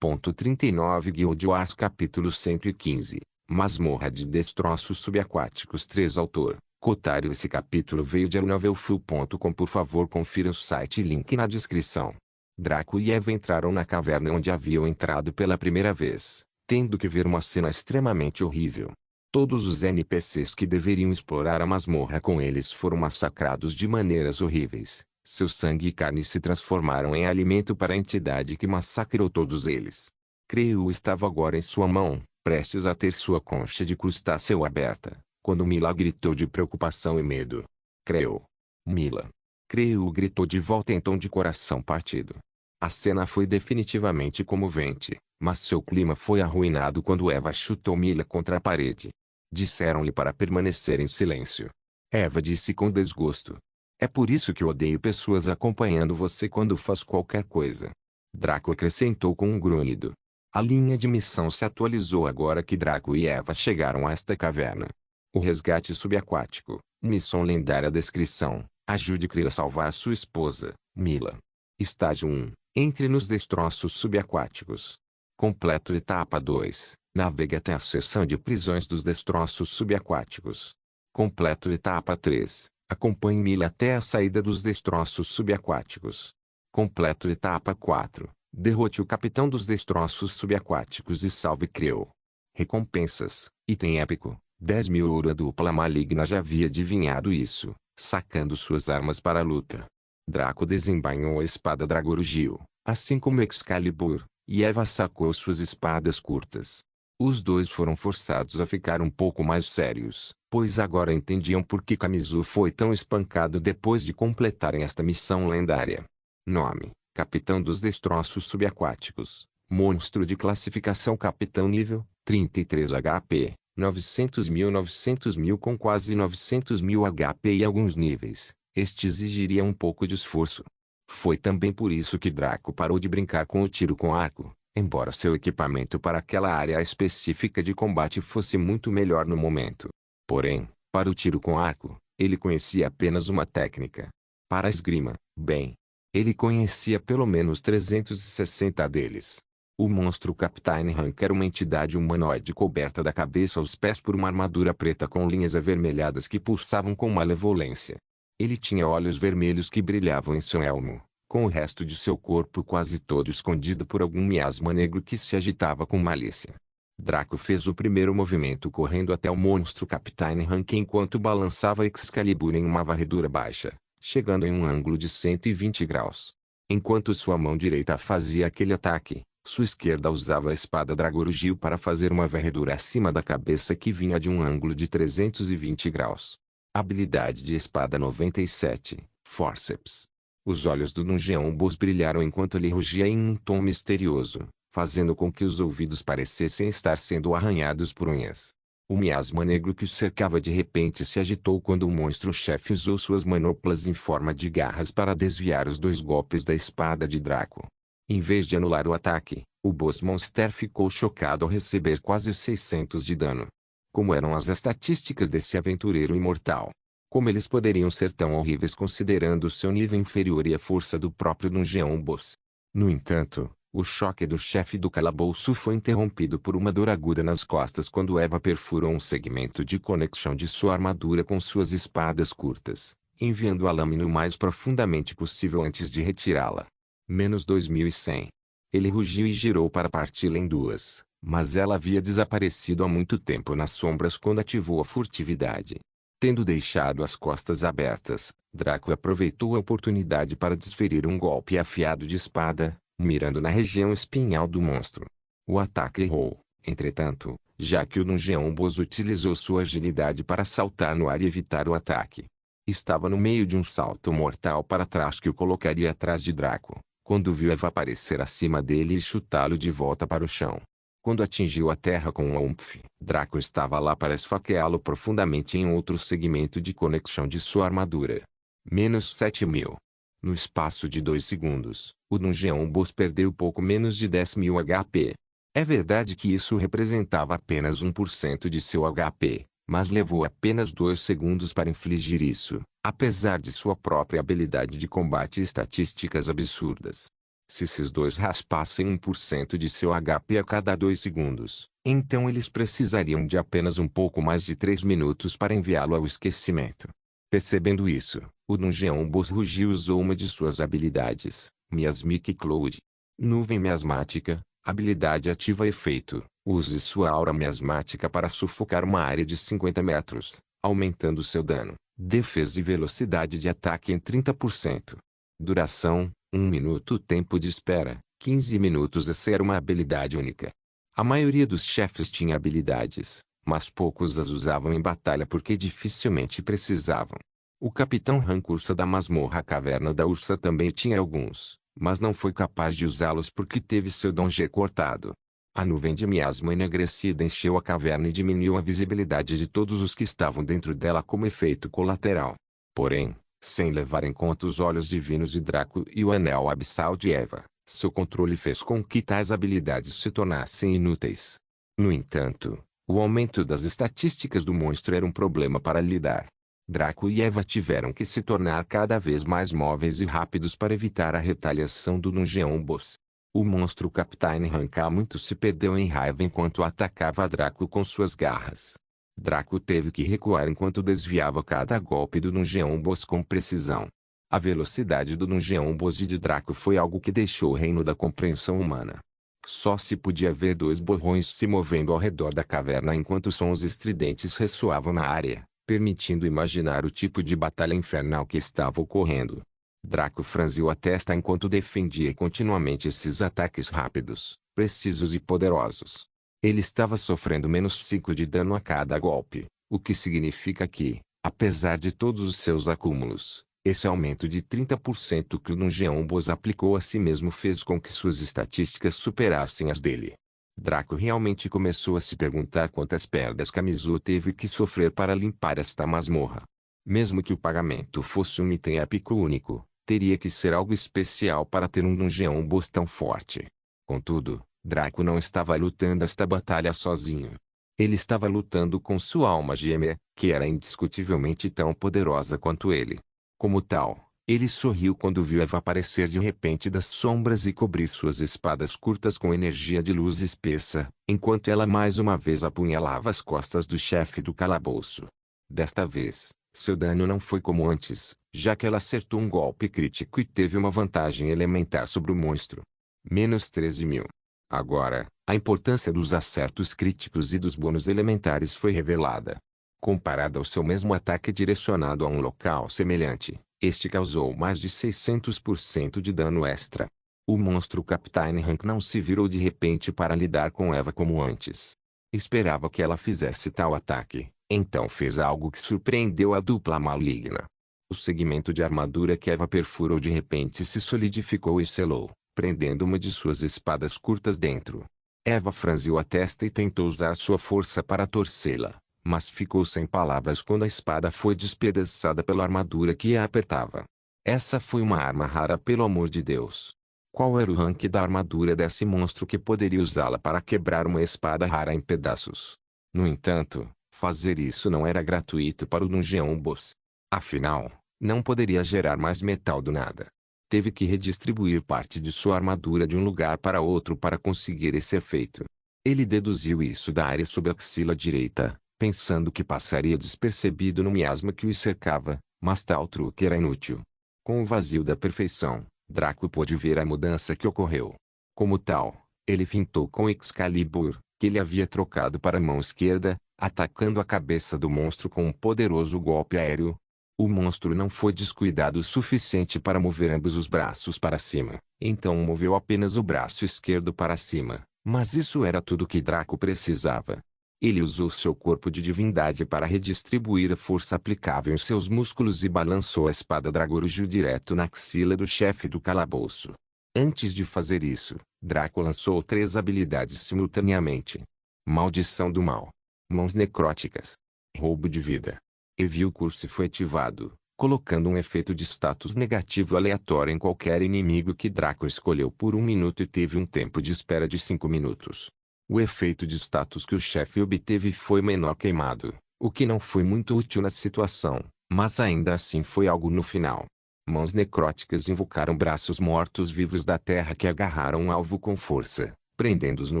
39 Guild Wars capítulo 115 Masmorra de Destroços Subaquáticos 3 Autor Kotaru. Esse capítulo veio de novelfull.com. Por favor, confira o site e link na descrição. Draco e Eva entraram na caverna onde haviam entrado pela primeira vez, tendo que ver uma cena extremamente horrível. Todos os NPCs que deveriam explorar a masmorra com eles foram massacrados de maneiras horríveis. Seu sangue e carne se transformaram em alimento para a entidade que massacrou todos eles. Creu estava agora em sua mão, prestes a ter sua concha de crustáceo aberta, quando Mila gritou de preocupação e medo. Creu. Mila. Creu gritou de volta em tom de coração partido. A cena foi definitivamente comovente, mas seu clima foi arruinado quando Eva chutou Mila contra a parede. Disseram-lhe para permanecer em silêncio. Eva disse com desgosto. É por isso que odeio pessoas acompanhando você quando faz qualquer coisa. Draco acrescentou com um grunhido. A linha de missão se atualizou agora que Draco e Eva chegaram a esta caverna. O resgate subaquático. Missão lendária. Descrição. Ajude Creu a salvar sua esposa, Mila. Estágio 1. Entre nos destroços subaquáticos. Completo. Etapa 2. Navegue até a seção de prisões dos destroços subaquáticos. Completo. Etapa 3. Acompanhe Mila até a saída dos destroços subaquáticos. Completo. Etapa 4. Derrote o capitão dos destroços subaquáticos e salve Creu. Recompensas. Item épico. 10.000 ouro. A dupla maligna já havia adivinhado isso, sacando suas armas para a luta. Draco desembainhou a espada Dragorugil, assim como Excalibur, e Eva sacou suas espadas curtas. Os dois foram forçados a ficar um pouco mais sérios, pois agora entendiam por que Kamizu foi tão espancado depois de completarem esta missão lendária. Nome: Capitão dos Destroços Subaquáticos. Monstro de classificação Capitão nível 33 HP, 900.000 com quase 900.000 HP e alguns níveis. Este exigiria um pouco de esforço. Foi também por isso que Draco parou de brincar com o tiro com arco, embora seu equipamento para aquela área específica de combate fosse muito melhor no momento. Porém, para o tiro com arco, ele conhecia apenas uma técnica. Para a esgrima, bem, ele conhecia pelo menos 360 deles. O monstro Captain Rank era uma entidade humanoide coberta da cabeça aos pés por uma armadura preta com linhas avermelhadas que pulsavam com malevolência. Ele tinha olhos vermelhos que brilhavam em seu elmo, com o resto de seu corpo quase todo escondido por algum miasma negro que se agitava com malícia. Draco fez o primeiro movimento correndo até o monstro Captain Rank enquanto balançava Excalibur em uma varredura baixa, chegando em um ângulo de 120 graus. Enquanto sua mão direita fazia aquele ataque, sua esquerda usava a espada Dragorugil para fazer uma varredura acima da cabeça que vinha de um ângulo de 320 graus. Habilidade de espada 97, Forceps. Os olhos do Dungeon Boss brilharam enquanto ele rugia em um tom misterioso, fazendo com que os ouvidos parecessem estar sendo arranhados por unhas. O miasma negro que o cercava de repente se agitou quando o monstro-chefe usou suas manoplas em forma de garras para desviar os dois golpes da espada de Draco. Em vez de anular o ataque, o Boss Monster ficou chocado ao receber quase 600 de dano. Como eram as estatísticas desse aventureiro imortal? Como eles poderiam ser tão horríveis considerando seu nível inferior e a força do próprio Dungeon Boss? No entanto, o choque do chefe do calabouço foi interrompido por uma dor aguda nas costas quando Eva perfurou um segmento de conexão de sua armadura com suas espadas curtas, enviando a lâmina o mais profundamente possível antes de retirá-la. Menos 2100. Ele rugiu e girou para parti-la em duas, mas ela havia desaparecido há muito tempo nas sombras quando ativou a furtividade. Tendo deixado as costas abertas, Draco aproveitou a oportunidade para desferir um golpe afiado de espada, mirando na região espinhal do monstro. O ataque errou, entretanto, já que o Dungeon Boss utilizou sua agilidade para saltar no ar e evitar o ataque. Estava no meio de um salto mortal para trás que o colocaria atrás de Draco, quando viu Eva aparecer acima dele e chutá-lo de volta para o chão. Quando atingiu a terra com um oomph, Draco estava lá para esfaqueá-lo profundamente em outro segmento de conexão de sua armadura. Menos 7.000. No espaço de 2 segundos, o Dungeon Boss perdeu pouco menos de 10.000 HP. É verdade que isso representava apenas 1% de seu HP, mas levou apenas 2 segundos para infligir isso, apesar de sua própria habilidade de combate e estatísticas absurdas. Se esses dois raspassem 1% de seu HP a cada 2 segundos, então eles precisariam de apenas um pouco mais de 3 minutos para enviá-lo ao esquecimento. Percebendo isso, o Dungeon Boss rugiu e usou uma de suas habilidades, Miasmic Cloud. Nuvem miasmática, habilidade ativa efeito. Use sua aura miasmática para sufocar uma área de 50 metros, aumentando seu dano, defesa e velocidade de ataque em 30%. Duração, 1 minuto. Tempo de espera, 15 minutos. Essa era uma habilidade única. A maioria dos chefes tinha habilidades, mas poucos as usavam em batalha porque dificilmente precisavam. O Capitão Rank Ursa da masmorra Caverna da Ursa também tinha alguns, mas não foi capaz de usá-los porque teve seu dom G cortado. A nuvem de miasma enegrecida encheu a caverna e diminuiu a visibilidade de todos os que estavam dentro dela como efeito colateral. Porém, sem levar em conta os olhos divinos de Draco e o anel abissal de Eva, seu controle fez com que tais habilidades se tornassem inúteis. No entanto, o aumento das estatísticas do monstro era um problema para lidar. Draco e Eva tiveram que se tornar cada vez mais móveis e rápidos para evitar a retaliação do Dungeon Boss. O monstro Captain Ranka muito se perdeu em raiva enquanto atacava Draco com suas garras. Draco teve que recuar enquanto desviava cada golpe do Dungeon Boss com precisão. A velocidade do Dungeon Boss e de Draco foi algo que deixou o reino da compreensão humana. Só se podia ver dois borrões se movendo ao redor da caverna enquanto sons estridentes ressoavam na área, permitindo imaginar o tipo de batalha infernal que estava ocorrendo. Draco franziu a testa enquanto defendia continuamente esses ataques rápidos, precisos e poderosos. Ele estava sofrendo menos 5 de dano a cada golpe, o que significa que, apesar de todos os seus acúmulos, esse aumento de 30% que o Dungeon Boss aplicou a si mesmo fez com que suas estatísticas superassem as dele. Draco realmente começou a se perguntar quantas perdas Kamizo teve que sofrer para limpar esta masmorra. Mesmo que o pagamento fosse um item épico único, teria que ser algo especial para ter um Dungeon Boss tão forte. Contudo, Draco não estava lutando esta batalha sozinho. Ele estava lutando com sua alma gêmea, que era indiscutivelmente tão poderosa quanto ele. Como tal, ele sorriu quando viu Eva aparecer de repente das sombras e cobrir suas espadas curtas com energia de luz espessa, enquanto ela mais uma vez apunhalava as costas do chefe do calabouço. Desta vez, seu dano não foi como antes, já que ela acertou um golpe crítico e teve uma vantagem elementar sobre o monstro. Menos 13.000. Agora, a importância dos acertos críticos e dos bônus elementares foi revelada. Comparado ao seu mesmo ataque direcionado a um local semelhante, este causou mais de 600% de dano extra. O monstro Captain Rank não se virou de repente para lidar com Eva como antes. Esperava que ela fizesse tal ataque, então fez algo que surpreendeu a dupla maligna. O segmento de armadura que Eva perfurou de repente se solidificou e selou, prendendo uma de suas espadas curtas dentro. Eva franziu a testa e tentou usar sua força para torcê-la, mas ficou sem palavras quando a espada foi despedaçada pela armadura que a apertava. Essa foi uma arma rara, pelo amor de Deus. Qual era o rank da armadura desse monstro que poderia usá-la para quebrar uma espada rara em pedaços? No entanto, fazer isso não era gratuito para o Dungeon Boss. Afinal, não poderia gerar mais metal do nada. Teve que redistribuir parte de sua armadura de um lugar para outro para conseguir esse efeito. Ele deduziu isso da área sob a axila direita, pensando que passaria despercebido no miasma que o cercava, mas tal truque era inútil. Com o vazio da perfeição, Draco pôde ver a mudança que ocorreu. Como tal, ele fintou com Excalibur, que ele havia trocado para a mão esquerda, atacando a cabeça do monstro com um poderoso golpe aéreo. O monstro não foi descuidado o suficiente para mover ambos os braços para cima, então moveu apenas o braço esquerdo para cima, mas isso era tudo que Draco precisava. Ele usou seu corpo de divindade para redistribuir a força aplicável em seus músculos e balançou a espada Dragorujo direto na axila do chefe do calabouço. Antes de fazer isso, Draco lançou 3 habilidades simultaneamente. Maldição do Mal. Mãos necróticas. Roubo de vida. Evil Curse foi ativado, colocando um efeito de status negativo aleatório em qualquer inimigo que Draco escolheu por 1 minuto e teve um tempo de espera de 5 minutos. O efeito de status que o chefe obteve foi menor queimado, o que não foi muito útil na situação, mas ainda assim foi algo no final. Mãos necróticas invocaram braços mortos-vivos da terra que agarraram o alvo com força, prendendo-os no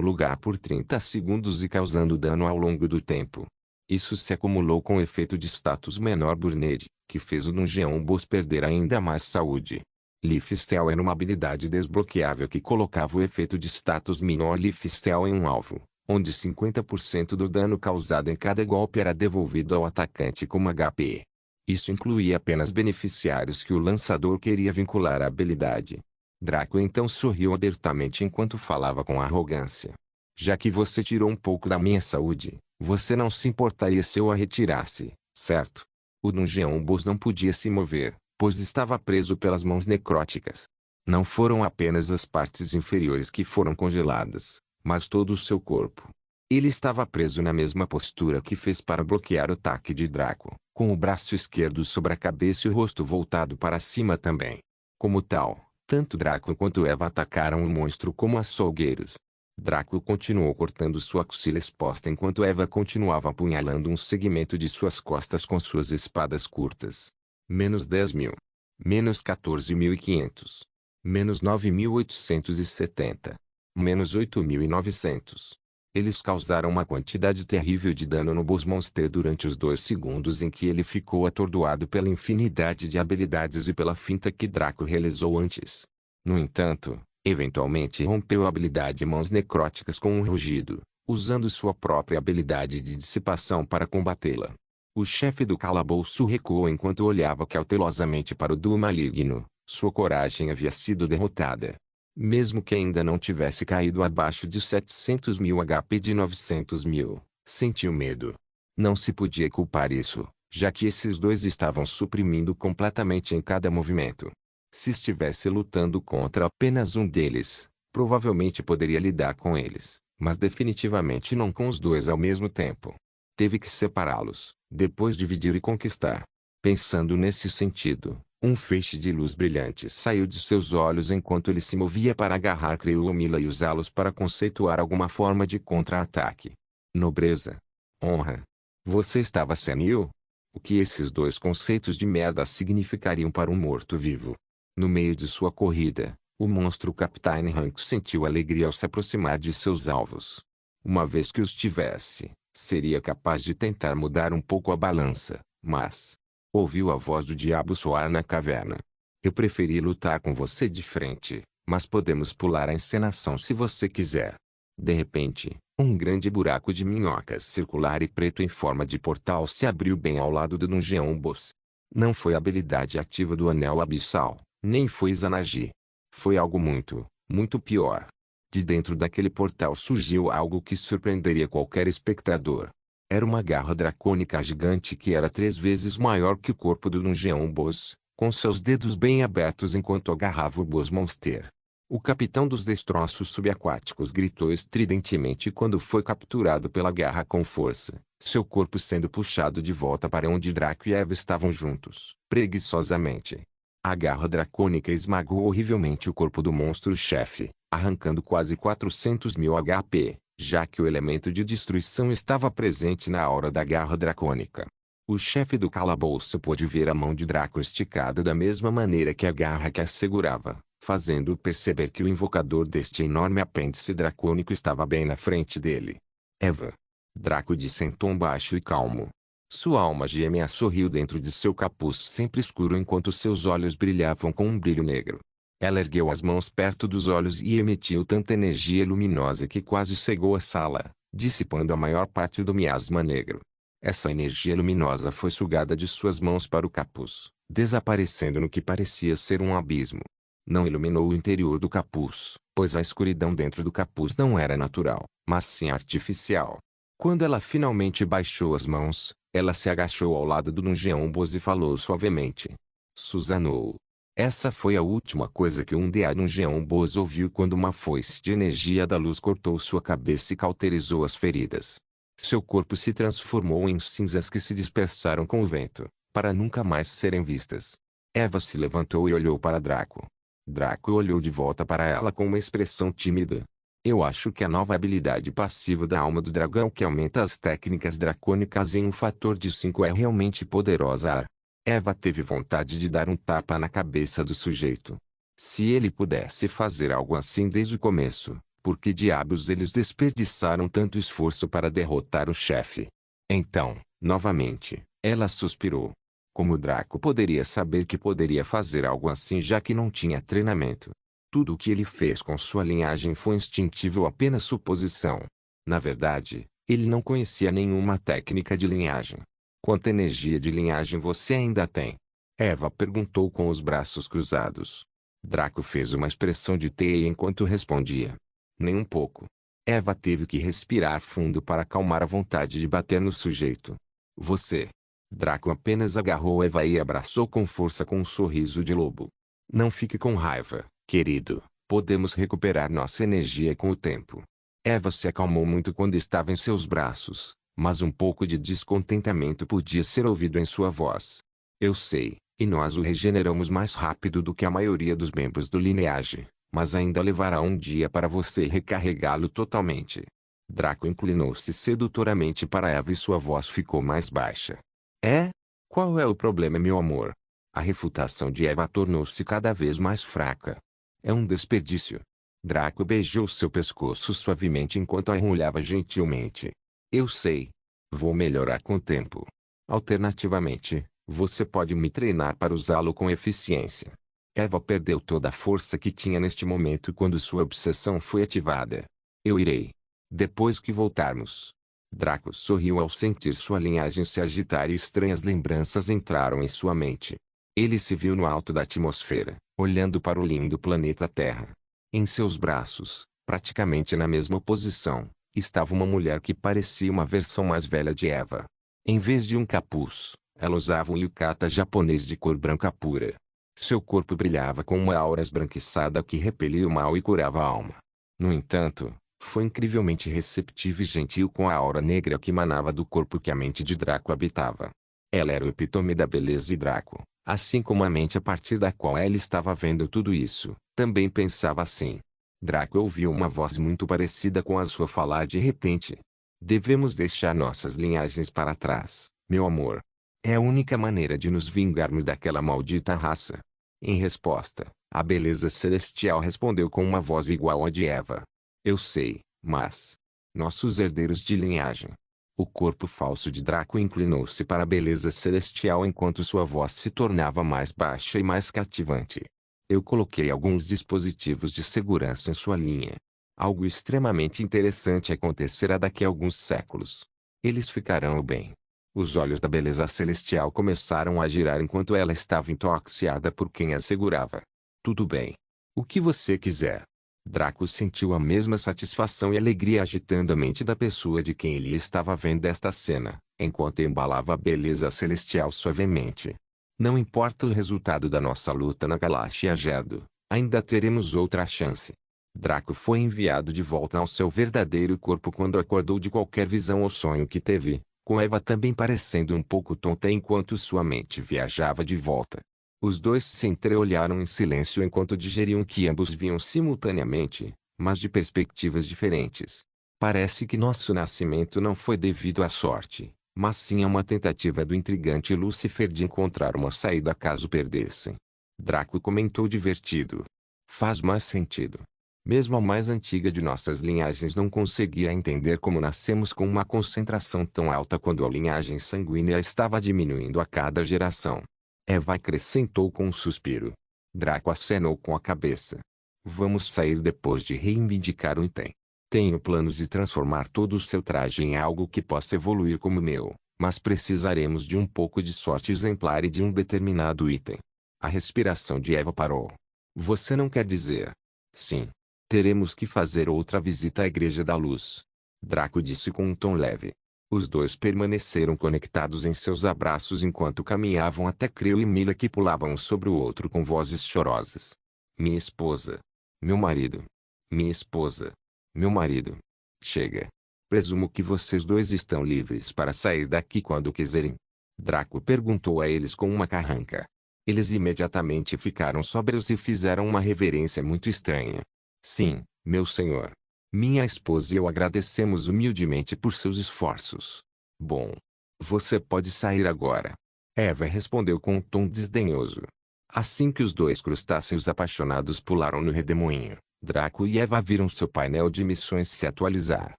lugar por 30 segundos e causando dano ao longo do tempo. Isso se acumulou com o efeito de status menor Burned, que fez o Dungeon Boss perder ainda mais saúde. Lifesteal era uma habilidade desbloqueável que colocava o efeito de status menor Lifesteal em um alvo, onde 50% do dano causado em cada golpe era devolvido ao atacante como HP. Isso incluía apenas beneficiários que o lançador queria vincular à habilidade. Draco então sorriu abertamente enquanto falava com arrogância. Já que você tirou um pouco da minha saúde, você não se importaria se eu a retirasse, certo? O Dungeon Boss não podia se mover, pois estava preso pelas mãos necróticas. Não foram apenas as partes inferiores que foram congeladas, mas todo o seu corpo. Ele estava preso na mesma postura que fez para bloquear o ataque de Draco, com o braço esquerdo sobre a cabeça e o rosto voltado para cima também. Como tal, tanto Draco quanto Eva atacaram o monstro como açougueiros. Draco continuou cortando sua axila exposta enquanto Eva continuava apunhalando um segmento de suas costas com suas espadas curtas. Menos 10.000. Menos 14.500. Menos 9.870. Menos 8.900. Eles causaram uma quantidade terrível de dano no Boss Monster durante os 2 segundos em que ele ficou atordoado pela infinidade de habilidades e pela finta que Draco realizou antes. No entanto, eventualmente rompeu a habilidade Mãos Necróticas com um rugido, usando sua própria habilidade de dissipação para combatê-la. O chefe do calabouço recuou enquanto olhava cautelosamente para o duo maligno. Sua coragem havia sido derrotada. Mesmo que ainda não tivesse caído abaixo de 700.000 HP de 900.000, sentiu medo. Não se podia culpar isso, já que esses dois estavam suprimindo completamente em cada movimento. Se estivesse lutando contra apenas um deles, provavelmente poderia lidar com eles, mas definitivamente não com os dois ao mesmo tempo. Teve que separá-los, depois dividir e conquistar. Pensando nesse sentido, um feixe de luz brilhante saiu de seus olhos enquanto ele se movia para agarrar Creomila e usá-los para conceituar alguma forma de contra-ataque. Nobreza. Honra. Você estava senil? O que esses dois conceitos de merda significariam para um morto-vivo? No meio de sua corrida, o monstro Captain Hank sentiu alegria ao se aproximar de seus alvos. Uma vez que os tivesse, seria capaz de tentar mudar um pouco a balança, mas... ouviu a voz do diabo soar na caverna. Eu preferi lutar com você de frente, mas podemos pular a encenação se você quiser. De repente, um grande buraco de minhocas circular e preto em forma de portal se abriu bem ao lado do Dungeon Boss. Não foi a habilidade ativa do Anel Abissal, nem foi Zanagi. Foi algo muito, muito pior. De dentro daquele portal surgiu algo que surpreenderia qualquer espectador. Era uma garra dracônica gigante que era 3 vezes maior que o corpo do Dungeon Boss, com seus dedos bem abertos enquanto agarrava o Boss Monster. O capitão dos destroços subaquáticos gritou estridentemente quando foi capturado pela garra com força, seu corpo sendo puxado de volta para onde Draco e Eva estavam juntos, preguiçosamente. A garra dracônica esmagou horrivelmente o corpo do monstro-chefe, arrancando quase 400.000 HP. Já que o elemento de destruição estava presente na aura da garra dracônica. O chefe do calabouço pôde ver a mão de Draco esticada da mesma maneira que a garra que a segurava, fazendo-o perceber que o invocador deste enorme apêndice dracônico estava bem na frente dele. Eva. Draco disse em tom baixo e calmo. Sua alma gêmea sorriu dentro de seu capuz sempre escuro enquanto seus olhos brilhavam com um brilho negro. Ela ergueu as mãos perto dos olhos e emitiu tanta energia luminosa que quase cegou a sala, dissipando a maior parte do miasma negro. Essa energia luminosa foi sugada de suas mãos para o capuz, desaparecendo no que parecia ser um abismo. Não iluminou o interior do capuz, pois a escuridão dentro do capuz não era natural, mas sim artificial. Quando ela finalmente baixou as mãos, ela se agachou ao lado do Dungeon Boss e falou suavemente. Susanou. Essa foi a última coisa que um DA Dungeon Boss ouviu quando uma foice de energia da luz cortou sua cabeça e cauterizou as feridas. Seu corpo se transformou em cinzas que se dispersaram com o vento, para nunca mais serem vistas. Eva se levantou e olhou para Draco. Draco olhou de volta para ela com uma expressão tímida. Eu acho que a nova habilidade passiva da alma do dragão que aumenta as técnicas dracônicas em um fator de 5 é realmente poderosa. Eva teve vontade de dar um tapa na cabeça do sujeito. Se ele pudesse fazer algo assim desde o começo, por que diabos eles desperdiçaram tanto esforço para derrotar o chefe? Então, novamente, ela suspirou. Como Draco poderia saber que poderia fazer algo assim já que não tinha treinamento? Tudo o que ele fez com sua linhagem foi instintivo ou apenas suposição. Na verdade, ele não conhecia nenhuma técnica de linhagem. Quanta energia de linhagem você ainda tem? Eva perguntou com os braços cruzados. Draco fez uma expressão de teia enquanto respondia. Nem um pouco. Eva teve que respirar fundo para acalmar a vontade de bater no sujeito. Você. Draco apenas agarrou Eva e abraçou com força com um sorriso de lobo. Não fique com raiva, querido. Podemos recuperar nossa energia com o tempo. Eva se acalmou muito quando estava em seus braços, mas um pouco de descontentamento podia ser ouvido em sua voz. Eu sei, e nós o regeneramos mais rápido do que a maioria dos membros do Lineage, mas ainda levará um dia para você recarregá-lo totalmente. Draco inclinou-se sedutoramente para Eva e sua voz ficou mais baixa. É? Qual é o problema, meu amor? A refutação de Eva tornou-se cada vez mais fraca. É um desperdício. Draco beijou seu pescoço suavemente enquanto a enrolhava gentilmente. Eu sei. Vou melhorar com o tempo. Alternativamente, você pode me treinar para usá-lo com eficiência. Eva perdeu toda a força que tinha neste momento quando sua obsessão foi ativada. Eu irei. Depois que voltarmos. Draco sorriu ao sentir sua linhagem se agitar e estranhas lembranças entraram em sua mente. Ele se viu no alto da atmosfera, olhando para o lindo planeta Terra. Em seus braços, praticamente na mesma posição, estava uma mulher que parecia uma versão mais velha de Eva. Em vez de um capuz, ela usava um yukata japonês de cor branca pura. Seu corpo brilhava com uma aura esbranquiçada que repelia o mal e curava a alma. No entanto, foi incrivelmente receptiva e gentil com a aura negra que emanava do corpo que a mente de Draco habitava. Ela era o epítome da beleza de Draco, assim como a mente a partir da qual ela estava vendo tudo isso, também pensava assim. Draco ouviu uma voz muito parecida com a sua falar de repente. Devemos deixar nossas linhagens para trás, meu amor. É a única maneira de nos vingarmos daquela maldita raça. Em resposta, a beleza celestial respondeu com uma voz igual à de Eva. Eu sei, mas... nossos herdeiros de linhagem. O corpo falso de Draco inclinou-se para a beleza celestial enquanto sua voz se tornava mais baixa e mais cativante. Eu coloquei alguns dispositivos de segurança em sua linha. Algo extremamente interessante acontecerá daqui a alguns séculos. Eles ficarão bem. Os olhos da beleza celestial começaram a girar enquanto ela estava intoxiada por quem a segurava. Tudo bem. O que você quiser. Draco sentiu a mesma satisfação e alegria agitando a mente da pessoa de quem ele estava vendo esta cena, enquanto embalava a beleza celestial suavemente. Não importa o resultado da nossa luta na Galáxia Gedo, ainda teremos outra chance. Draco foi enviado de volta ao seu verdadeiro corpo quando acordou de qualquer visão ou sonho que teve, com Eva também parecendo um pouco tonta enquanto sua mente viajava de volta. Os dois se entreolharam em silêncio enquanto digeriam que ambos viam simultaneamente, mas de perspectivas diferentes. Parece que nosso nascimento não foi devido à sorte, mas sim a uma tentativa do intrigante Lúcifer de encontrar uma saída caso perdessem. Draco comentou divertido. Faz mais sentido. Mesmo a mais antiga de nossas linhagens não conseguia entender como nascemos com uma concentração tão alta quando a linhagem sanguínea estava diminuindo a cada geração. Eva acrescentou com um suspiro. Draco acenou com a cabeça. Vamos sair depois de reivindicar o item. Tenho planos de transformar todo o seu traje em algo que possa evoluir como o meu, mas precisaremos de um pouco de sorte exemplar e de um determinado item. A respiração de Eva parou. Você não quer dizer? Sim. Teremos que fazer outra visita à Igreja da Luz. Draco disse com um tom leve. Os dois permaneceram conectados em seus abraços enquanto caminhavam até Creu e Mila que pulavam um sobre o outro com vozes chorosas. Minha esposa. Meu marido. Minha esposa. Meu marido. Chega. Presumo que vocês dois estão livres para sair daqui quando quiserem. Draco perguntou a eles com uma carranca. Eles imediatamente ficaram sóbrios e fizeram uma reverência muito estranha. Sim, meu senhor. Minha esposa e eu agradecemos humildemente por seus esforços. Bom. Você pode sair agora. Eva respondeu com um tom desdenhoso. Assim que os dois crustáceos apaixonados pularam no redemoinho, Draco e Eva viram seu painel de missões se atualizar.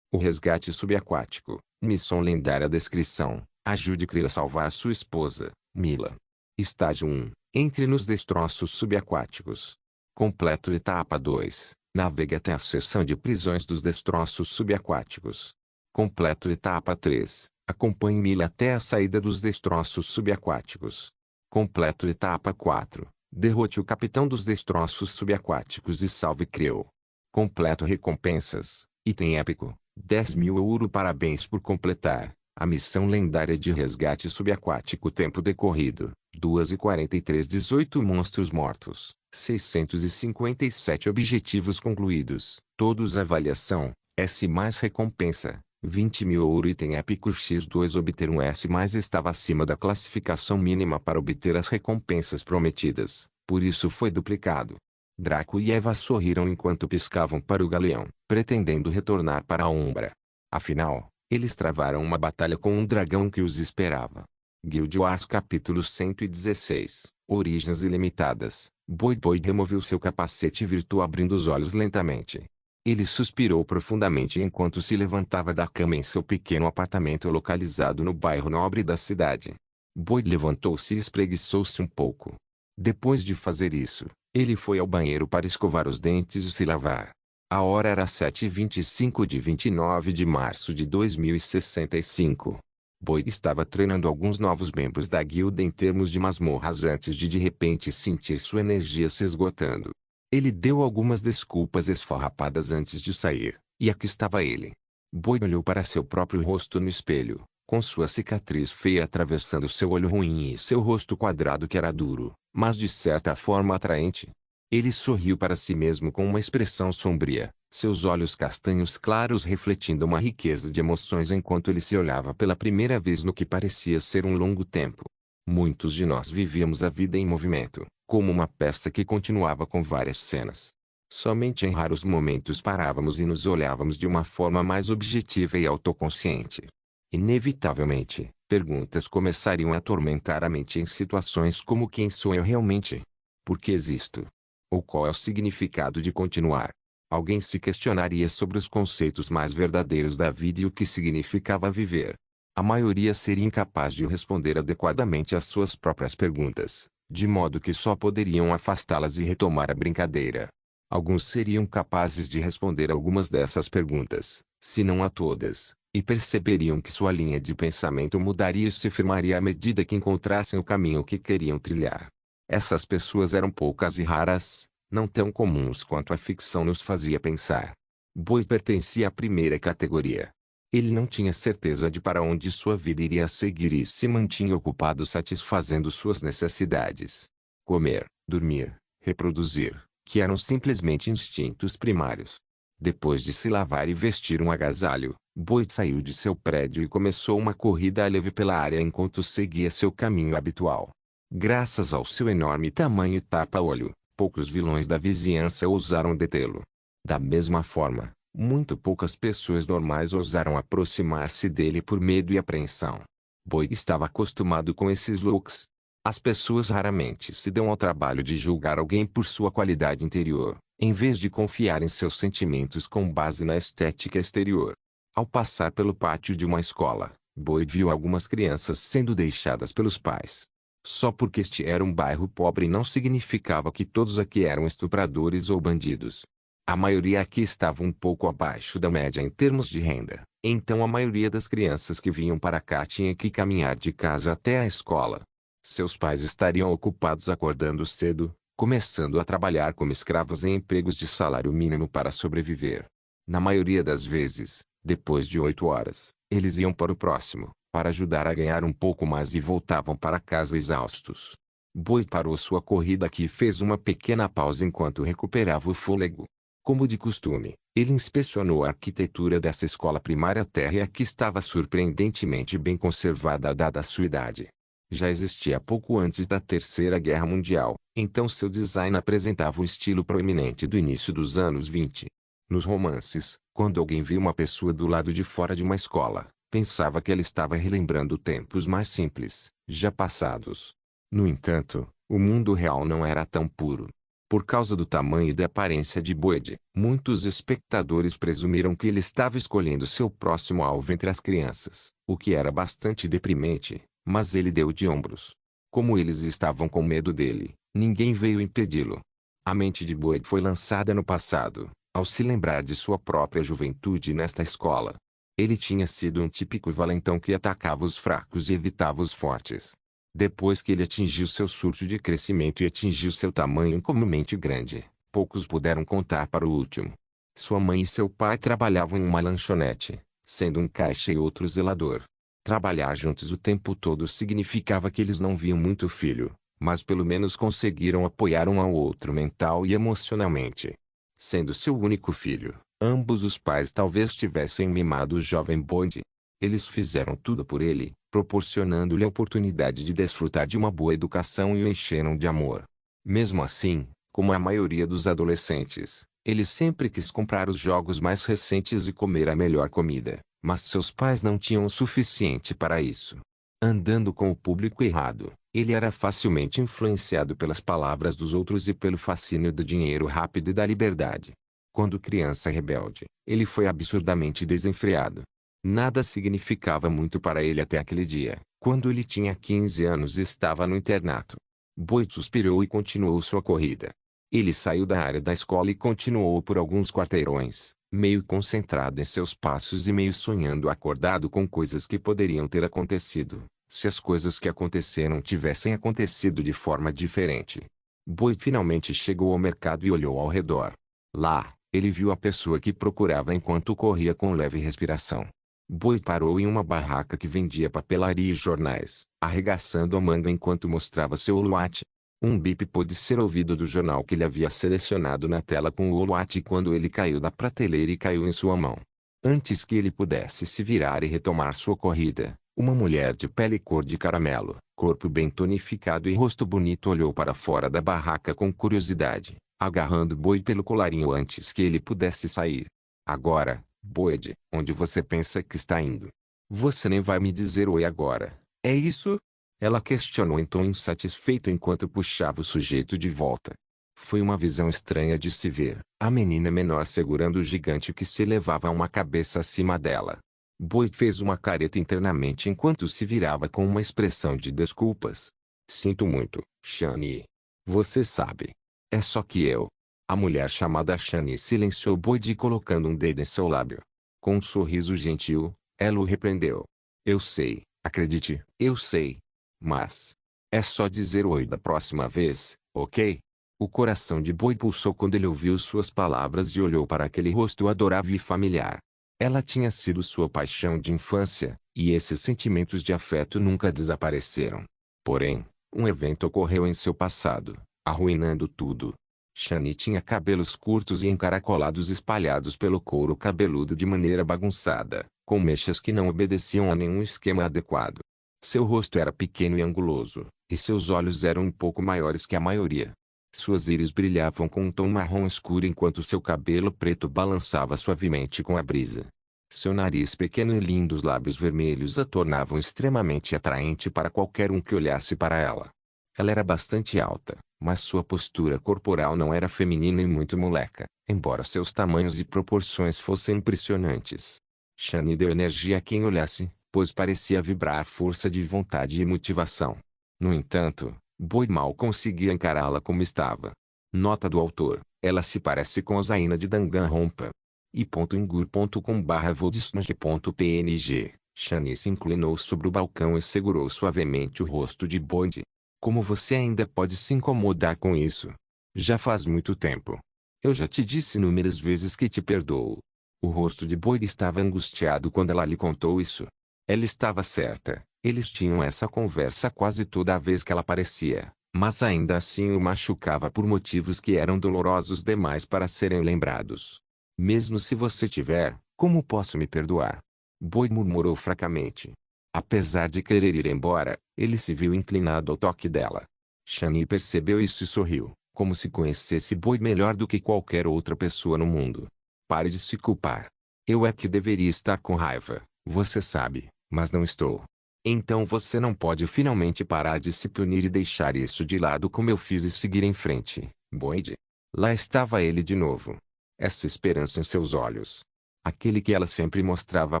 O resgate subaquático. Missão lendária. Descrição: ajude Creo a salvar sua esposa, Mila. Estágio 1. Entre nos destroços subaquáticos. Completo. Etapa 2. Navegue até a seção de prisões dos destroços subaquáticos. Completo. Etapa 3. Acompanhe Mila até a saída dos destroços subaquáticos. Completo. Etapa 4. Derrote o capitão dos destroços subaquáticos e salve Creo. Completo. Recompensas. Item épico: 10.000 ouro. Parabéns por completar a missão lendária de resgate subaquático. Tempo decorrido: 2h43. 18 monstros mortos. 657 objetivos concluídos. Todos avaliação S mais recompensa 20.000 ouro. Item épico X2. Obter um S mais estava acima da classificação mínima para obter as recompensas prometidas, por isso foi duplicado. Draco e Eva sorriram enquanto piscavam para o galeão, pretendendo retornar para a Umbra. Afinal, eles travaram uma batalha com um dragão que os esperava. Guild Wars Capítulo 116. Origens ilimitadas. Boy removeu seu capacete virtual abrindo os olhos lentamente. Ele suspirou profundamente enquanto se levantava da cama em seu pequeno apartamento localizado no bairro nobre da cidade. Boy levantou-se e espreguiçou-se um pouco. Depois de fazer isso, ele foi ao banheiro para escovar os dentes e se lavar. A hora era 7h25 de 29 de março de 2065. Boy estava treinando alguns novos membros da guilda em termos de masmorras antes de repente sentir sua energia se esgotando. Ele deu algumas desculpas esfarrapadas antes de sair, e aqui estava ele. Boy olhou para seu próprio rosto no espelho, com sua cicatriz feia atravessando seu olho ruim e seu rosto quadrado que era duro, mas de certa forma atraente. Ele sorriu para si mesmo com uma expressão sombria, seus olhos castanhos claros refletindo uma riqueza de emoções enquanto ele se olhava pela primeira vez no que parecia ser um longo tempo. Muitos de nós vivíamos a vida em movimento, como uma peça que continuava com várias cenas. Somente em raros momentos parávamos e nos olhávamos de uma forma mais objetiva e autoconsciente. Inevitavelmente, perguntas começariam a atormentar a mente em situações como: quem sou eu realmente? Por que existo? Ou qual é o significado de continuar? Alguém se questionaria sobre os conceitos mais verdadeiros da vida e o que significava viver. A maioria seria incapaz de responder adequadamente às suas próprias perguntas, de modo que só poderiam afastá-las e retomar a brincadeira. Alguns seriam capazes de responder algumas dessas perguntas, se não a todas, e perceberiam que sua linha de pensamento mudaria e se firmaria à medida que encontrassem o caminho que queriam trilhar. Essas pessoas eram poucas e raras, não tão comuns quanto a ficção nos fazia pensar. Boy pertencia à primeira categoria. Ele não tinha certeza de para onde sua vida iria seguir e se mantinha ocupado satisfazendo suas necessidades. Comer, dormir, reproduzir, que eram simplesmente instintos primários. Depois de se lavar e vestir um agasalho, Boy saiu de seu prédio e começou uma corrida leve pela área enquanto seguia seu caminho habitual. Graças ao seu enorme tamanho e tapa-olho, poucos vilões da vizinhança ousaram detê-lo. Da mesma forma, muito poucas pessoas normais ousaram aproximar-se dele por medo e apreensão. Boy estava acostumado com esses looks. As pessoas raramente se dão ao trabalho de julgar alguém por sua qualidade interior, em vez de confiar em seus sentimentos com base na estética exterior. Ao passar pelo pátio de uma escola, Boy viu algumas crianças sendo deixadas pelos pais. Só porque este era um bairro pobre não significava que todos aqui eram estupradores ou bandidos. A maioria aqui estava um pouco abaixo da média em termos de renda, então a maioria das crianças que vinham para cá tinha que caminhar de casa até a escola. Seus pais estariam ocupados acordando cedo, começando a trabalhar como escravos em empregos de salário mínimo para sobreviver. Na maioria das vezes, depois de 8 horas, eles iam para o próximo, para ajudar a ganhar um pouco mais e voltavam para casa exaustos. Boy parou sua corrida aqui e fez uma pequena pausa enquanto recuperava o fôlego. Como de costume, ele inspecionou a arquitetura dessa escola primária terra e aqui estava surpreendentemente bem conservada dada a sua idade. Já existia pouco antes da Terceira Guerra Mundial, então seu design apresentava o estilo proeminente do início dos anos 20. Nos romances, quando alguém via uma pessoa do lado de fora de uma escola, pensava que ela estava relembrando tempos mais simples, já passados. No entanto, o mundo real não era tão puro. Por causa do tamanho e da aparência de Boyd, muitos espectadores presumiram que ele estava escolhendo seu próximo alvo entre as crianças, o que era bastante deprimente, mas ele deu de ombros. Como eles estavam com medo dele, ninguém veio impedi-lo. A mente de Boyd foi lançada no passado, ao se lembrar de sua própria juventude nesta escola. Ele tinha sido um típico valentão que atacava os fracos e evitava os fortes. Depois que ele atingiu seu surto de crescimento e atingiu seu tamanho incomumente grande, poucos puderam contar para o último. Sua mãe e seu pai trabalhavam em uma lanchonete, sendo um caixa e outro zelador. Trabalhar juntos o tempo todo significava que eles não viam muito o filho, mas pelo menos conseguiram apoiar um ao outro mental e emocionalmente. Sendo seu único filho, ambos os pais talvez tivessem mimado o jovem Boyd. Eles fizeram tudo por ele, proporcionando-lhe a oportunidade de desfrutar de uma boa educação e o encheram de amor. Mesmo assim, como a maioria dos adolescentes, ele sempre quis comprar os jogos mais recentes e comer a melhor comida, mas seus pais não tinham o suficiente para isso. Andando com o público errado, ele era facilmente influenciado pelas palavras dos outros e pelo fascínio do dinheiro rápido e da liberdade. Quando criança rebelde, ele foi absurdamente desenfreado. Nada significava muito para ele até aquele dia, quando ele tinha 15 anos e estava no internato. Boyd suspirou e continuou sua corrida. Ele saiu da área da escola e continuou por alguns quarteirões, meio concentrado em seus passos e meio sonhando acordado com coisas que poderiam ter acontecido, se as coisas que aconteceram tivessem acontecido de forma diferente. Boyd finalmente chegou ao mercado e olhou ao redor. Lá, ele viu a pessoa que procurava enquanto corria com leve respiração. Boyd parou em uma barraca que vendia papelaria e jornais, arregaçando a manga enquanto mostrava seu Oluwat. Um bip pôde ser ouvido do jornal que ele havia selecionado na tela com o Oluwat quando ele caiu da prateleira e caiu em sua mão. Antes que ele pudesse se virar e retomar sua corrida, uma mulher de pele cor de caramelo, corpo bem tonificado e rosto bonito olhou para fora da barraca com curiosidade, agarrando Boyd pelo colarinho antes que ele pudesse sair. Agora, Boyd, onde você pensa que está indo? Você nem vai me dizer oi agora, é isso? Ela questionou em tom insatisfeito enquanto puxava o sujeito de volta. Foi uma visão estranha de se ver, a menina menor segurando o gigante que se elevava a uma cabeça acima dela. Boyd fez uma careta internamente enquanto se virava com uma expressão de desculpas. Sinto muito, Shani. Você sabe. É só que eu. A mulher chamada Shani silenciou Boyd colocando um dedo em seu lábio. Com um sorriso gentil, ela o repreendeu. Eu sei, acredite, eu sei. Mas é só dizer oi da próxima vez, ok? O coração de Boyd pulsou quando ele ouviu suas palavras e olhou para aquele rosto adorável e familiar. Ela tinha sido sua paixão de infância, e esses sentimentos de afeto nunca desapareceram. Porém, um evento ocorreu em seu passado, arruinando tudo. Shani tinha cabelos curtos e encaracolados espalhados pelo couro cabeludo de maneira bagunçada, com mechas que não obedeciam a nenhum esquema adequado. Seu rosto era pequeno e anguloso, e seus olhos eram um pouco maiores que a maioria. Suas íris brilhavam com um tom marrom escuro enquanto seu cabelo preto balançava suavemente com a brisa. Seu nariz pequeno e lindos lábios vermelhos a tornavam extremamente atraente para qualquer um que olhasse para ela. Ela era bastante alta, mas sua postura corporal não era feminina e muito moleca, embora seus tamanhos e proporções fossem impressionantes. Shani deu energia a quem olhasse, pois parecia vibrar força de vontade e motivação. No entanto, Boyd mal conseguia encará-la como estava. Nota do autor: ela se parece com a Zaina de Danganronpa. i.ingur.com/vodsnag.png. Shani se inclinou sobre o balcão e segurou suavemente o rosto de Boyd. Como você ainda pode se incomodar com isso? Já faz muito tempo. Eu já te disse inúmeras vezes que te perdoo. O rosto de Boyd estava angustiado quando ela lhe contou isso. Ela estava certa, eles tinham essa conversa quase toda a vez que ela aparecia, mas ainda assim o machucava por motivos que eram dolorosos demais para serem lembrados. Mesmo se você tiver, como posso me perdoar? Boyd murmurou fracamente. Apesar de querer ir embora, ele se viu inclinado ao toque dela. Shani percebeu isso e sorriu, como se conhecesse Boyd melhor do que qualquer outra pessoa no mundo. Pare de se culpar. Eu é que deveria estar com raiva, você sabe, mas não estou. Então você não pode finalmente parar de se punir e deixar isso de lado como eu fiz e seguir em frente, Boyd. Lá estava ele de novo. Essa esperança em seus olhos. Aquele que ela sempre mostrava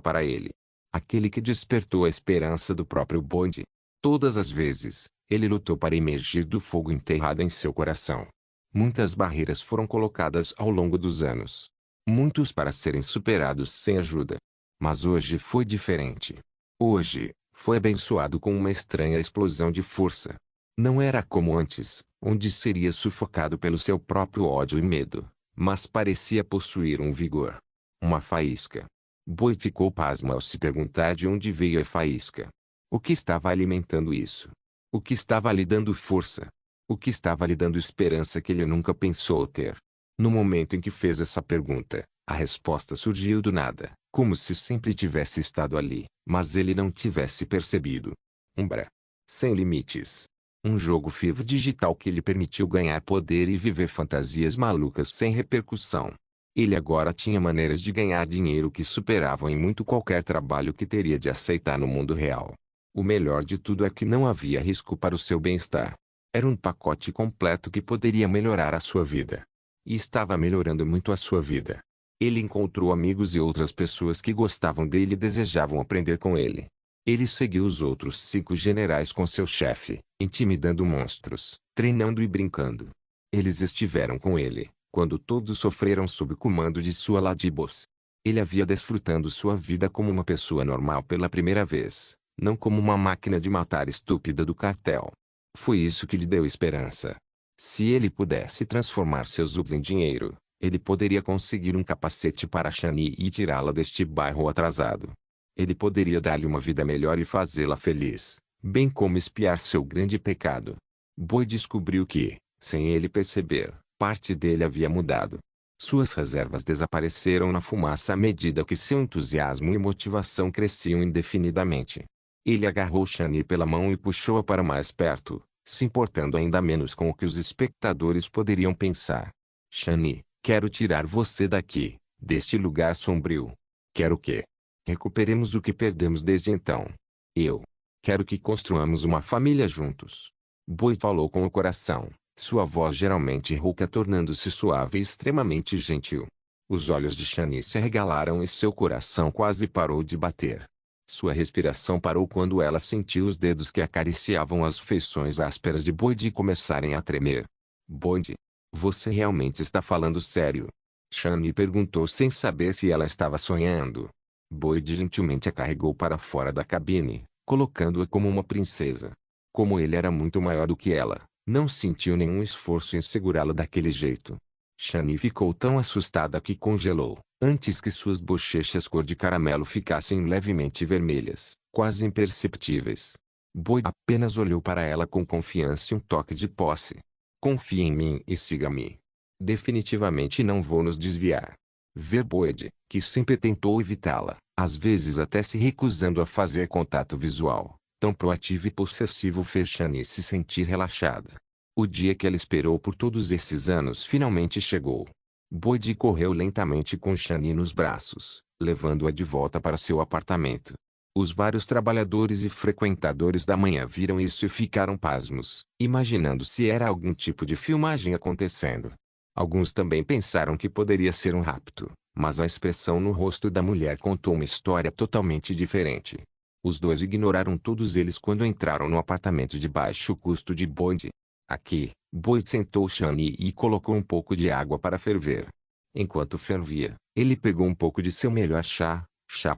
para ele. Aquele que despertou a esperança do próprio Boyd. Todas as vezes, ele lutou para emergir do fogo enterrado em seu coração. Muitas barreiras foram colocadas ao longo dos anos. Muitos para serem superados sem ajuda. Mas hoje foi diferente. Hoje, foi abençoado com uma estranha explosão de força. Não era como antes, onde seria sufocado pelo seu próprio ódio e medo, mas parecia possuir um vigor. Uma faísca. Boyd ficou pasmo ao se perguntar de onde veio a faísca. O que estava alimentando isso? O que estava lhe dando força? O que estava lhe dando esperança que ele nunca pensou ter? No momento em que fez essa pergunta, a resposta surgiu do nada, como se sempre tivesse estado ali, mas ele não tivesse percebido. Umbra. Sem limites. Um jogo vivo digital que lhe permitiu ganhar poder e viver fantasias malucas sem repercussão. Ele agora tinha maneiras de ganhar dinheiro que superavam em muito qualquer trabalho que teria de aceitar no mundo real. O melhor de tudo é que não havia risco para o seu bem-estar. Era um pacote completo que poderia melhorar a sua vida. E estava melhorando muito a sua vida. Ele encontrou amigos e outras pessoas que gostavam dele e desejavam aprender com ele. Ele seguiu os outros 5 generais com seu chefe, intimidando monstros, treinando e brincando. Eles estiveram com ele, quando todos sofreram sob o comando de sua Ladybos. Ele havia desfrutando sua vida como uma pessoa normal pela primeira vez, não como uma máquina de matar estúpida do cartel. Foi isso que lhe deu esperança. Se ele pudesse transformar seus UDs em dinheiro, ele poderia conseguir um capacete para Shani e tirá-la deste bairro atrasado. Ele poderia dar-lhe uma vida melhor e fazê-la feliz, bem como espiar seu grande pecado. Boyd descobriu que, sem ele perceber, parte dele havia mudado. Suas reservas desapareceram na fumaça à medida que seu entusiasmo e motivação cresciam indefinidamente. Ele agarrou Shani pela mão e puxou-a para mais perto, se importando ainda menos com o que os espectadores poderiam pensar. Shani, quero tirar você daqui, deste lugar sombrio. Quero que recuperemos o que perdemos desde então. Eu quero que construamos uma família juntos. Boyd falou com o coração, sua voz geralmente rouca tornando-se suave e extremamente gentil. Os olhos de Shani se arregalaram e seu coração quase parou de bater. Sua respiração parou quando ela sentiu os dedos que acariciavam as feições ásperas de Boyd começarem a tremer. Boyd, você realmente está falando sério? Shani perguntou sem saber se ela estava sonhando. Boyd gentilmente a carregou para fora da cabine, colocando-a como uma princesa. Como ele era muito maior do que ela, não sentiu nenhum esforço em segurá-la daquele jeito. Shani ficou tão assustada que congelou, antes que suas bochechas cor de caramelo ficassem levemente vermelhas, quase imperceptíveis. Boyd apenas olhou para ela com confiança e um toque de posse. Confie em mim e siga-me. Definitivamente não vou nos desviar. Ver Boyd, que sempre tentou evitá-la, às vezes até se recusando a fazer contato visual, tão proativo e possessivo fez Shani se sentir relaxada. O dia que ela esperou por todos esses anos finalmente chegou. Boyd correu lentamente com Shani nos braços, levando-a de volta para seu apartamento. Os vários trabalhadores e frequentadores da manhã viram isso e ficaram pasmos, imaginando se era algum tipo de filmagem acontecendo. Alguns também pensaram que poderia ser um rapto, mas a expressão no rosto da mulher contou uma história totalmente diferente. Os dois ignoraram todos eles quando entraram no apartamento de baixo custo de Boyd. Aqui, Boyd sentou Shani e colocou um pouco de água para ferver. Enquanto fervia, ele pegou um pouco de seu melhor chá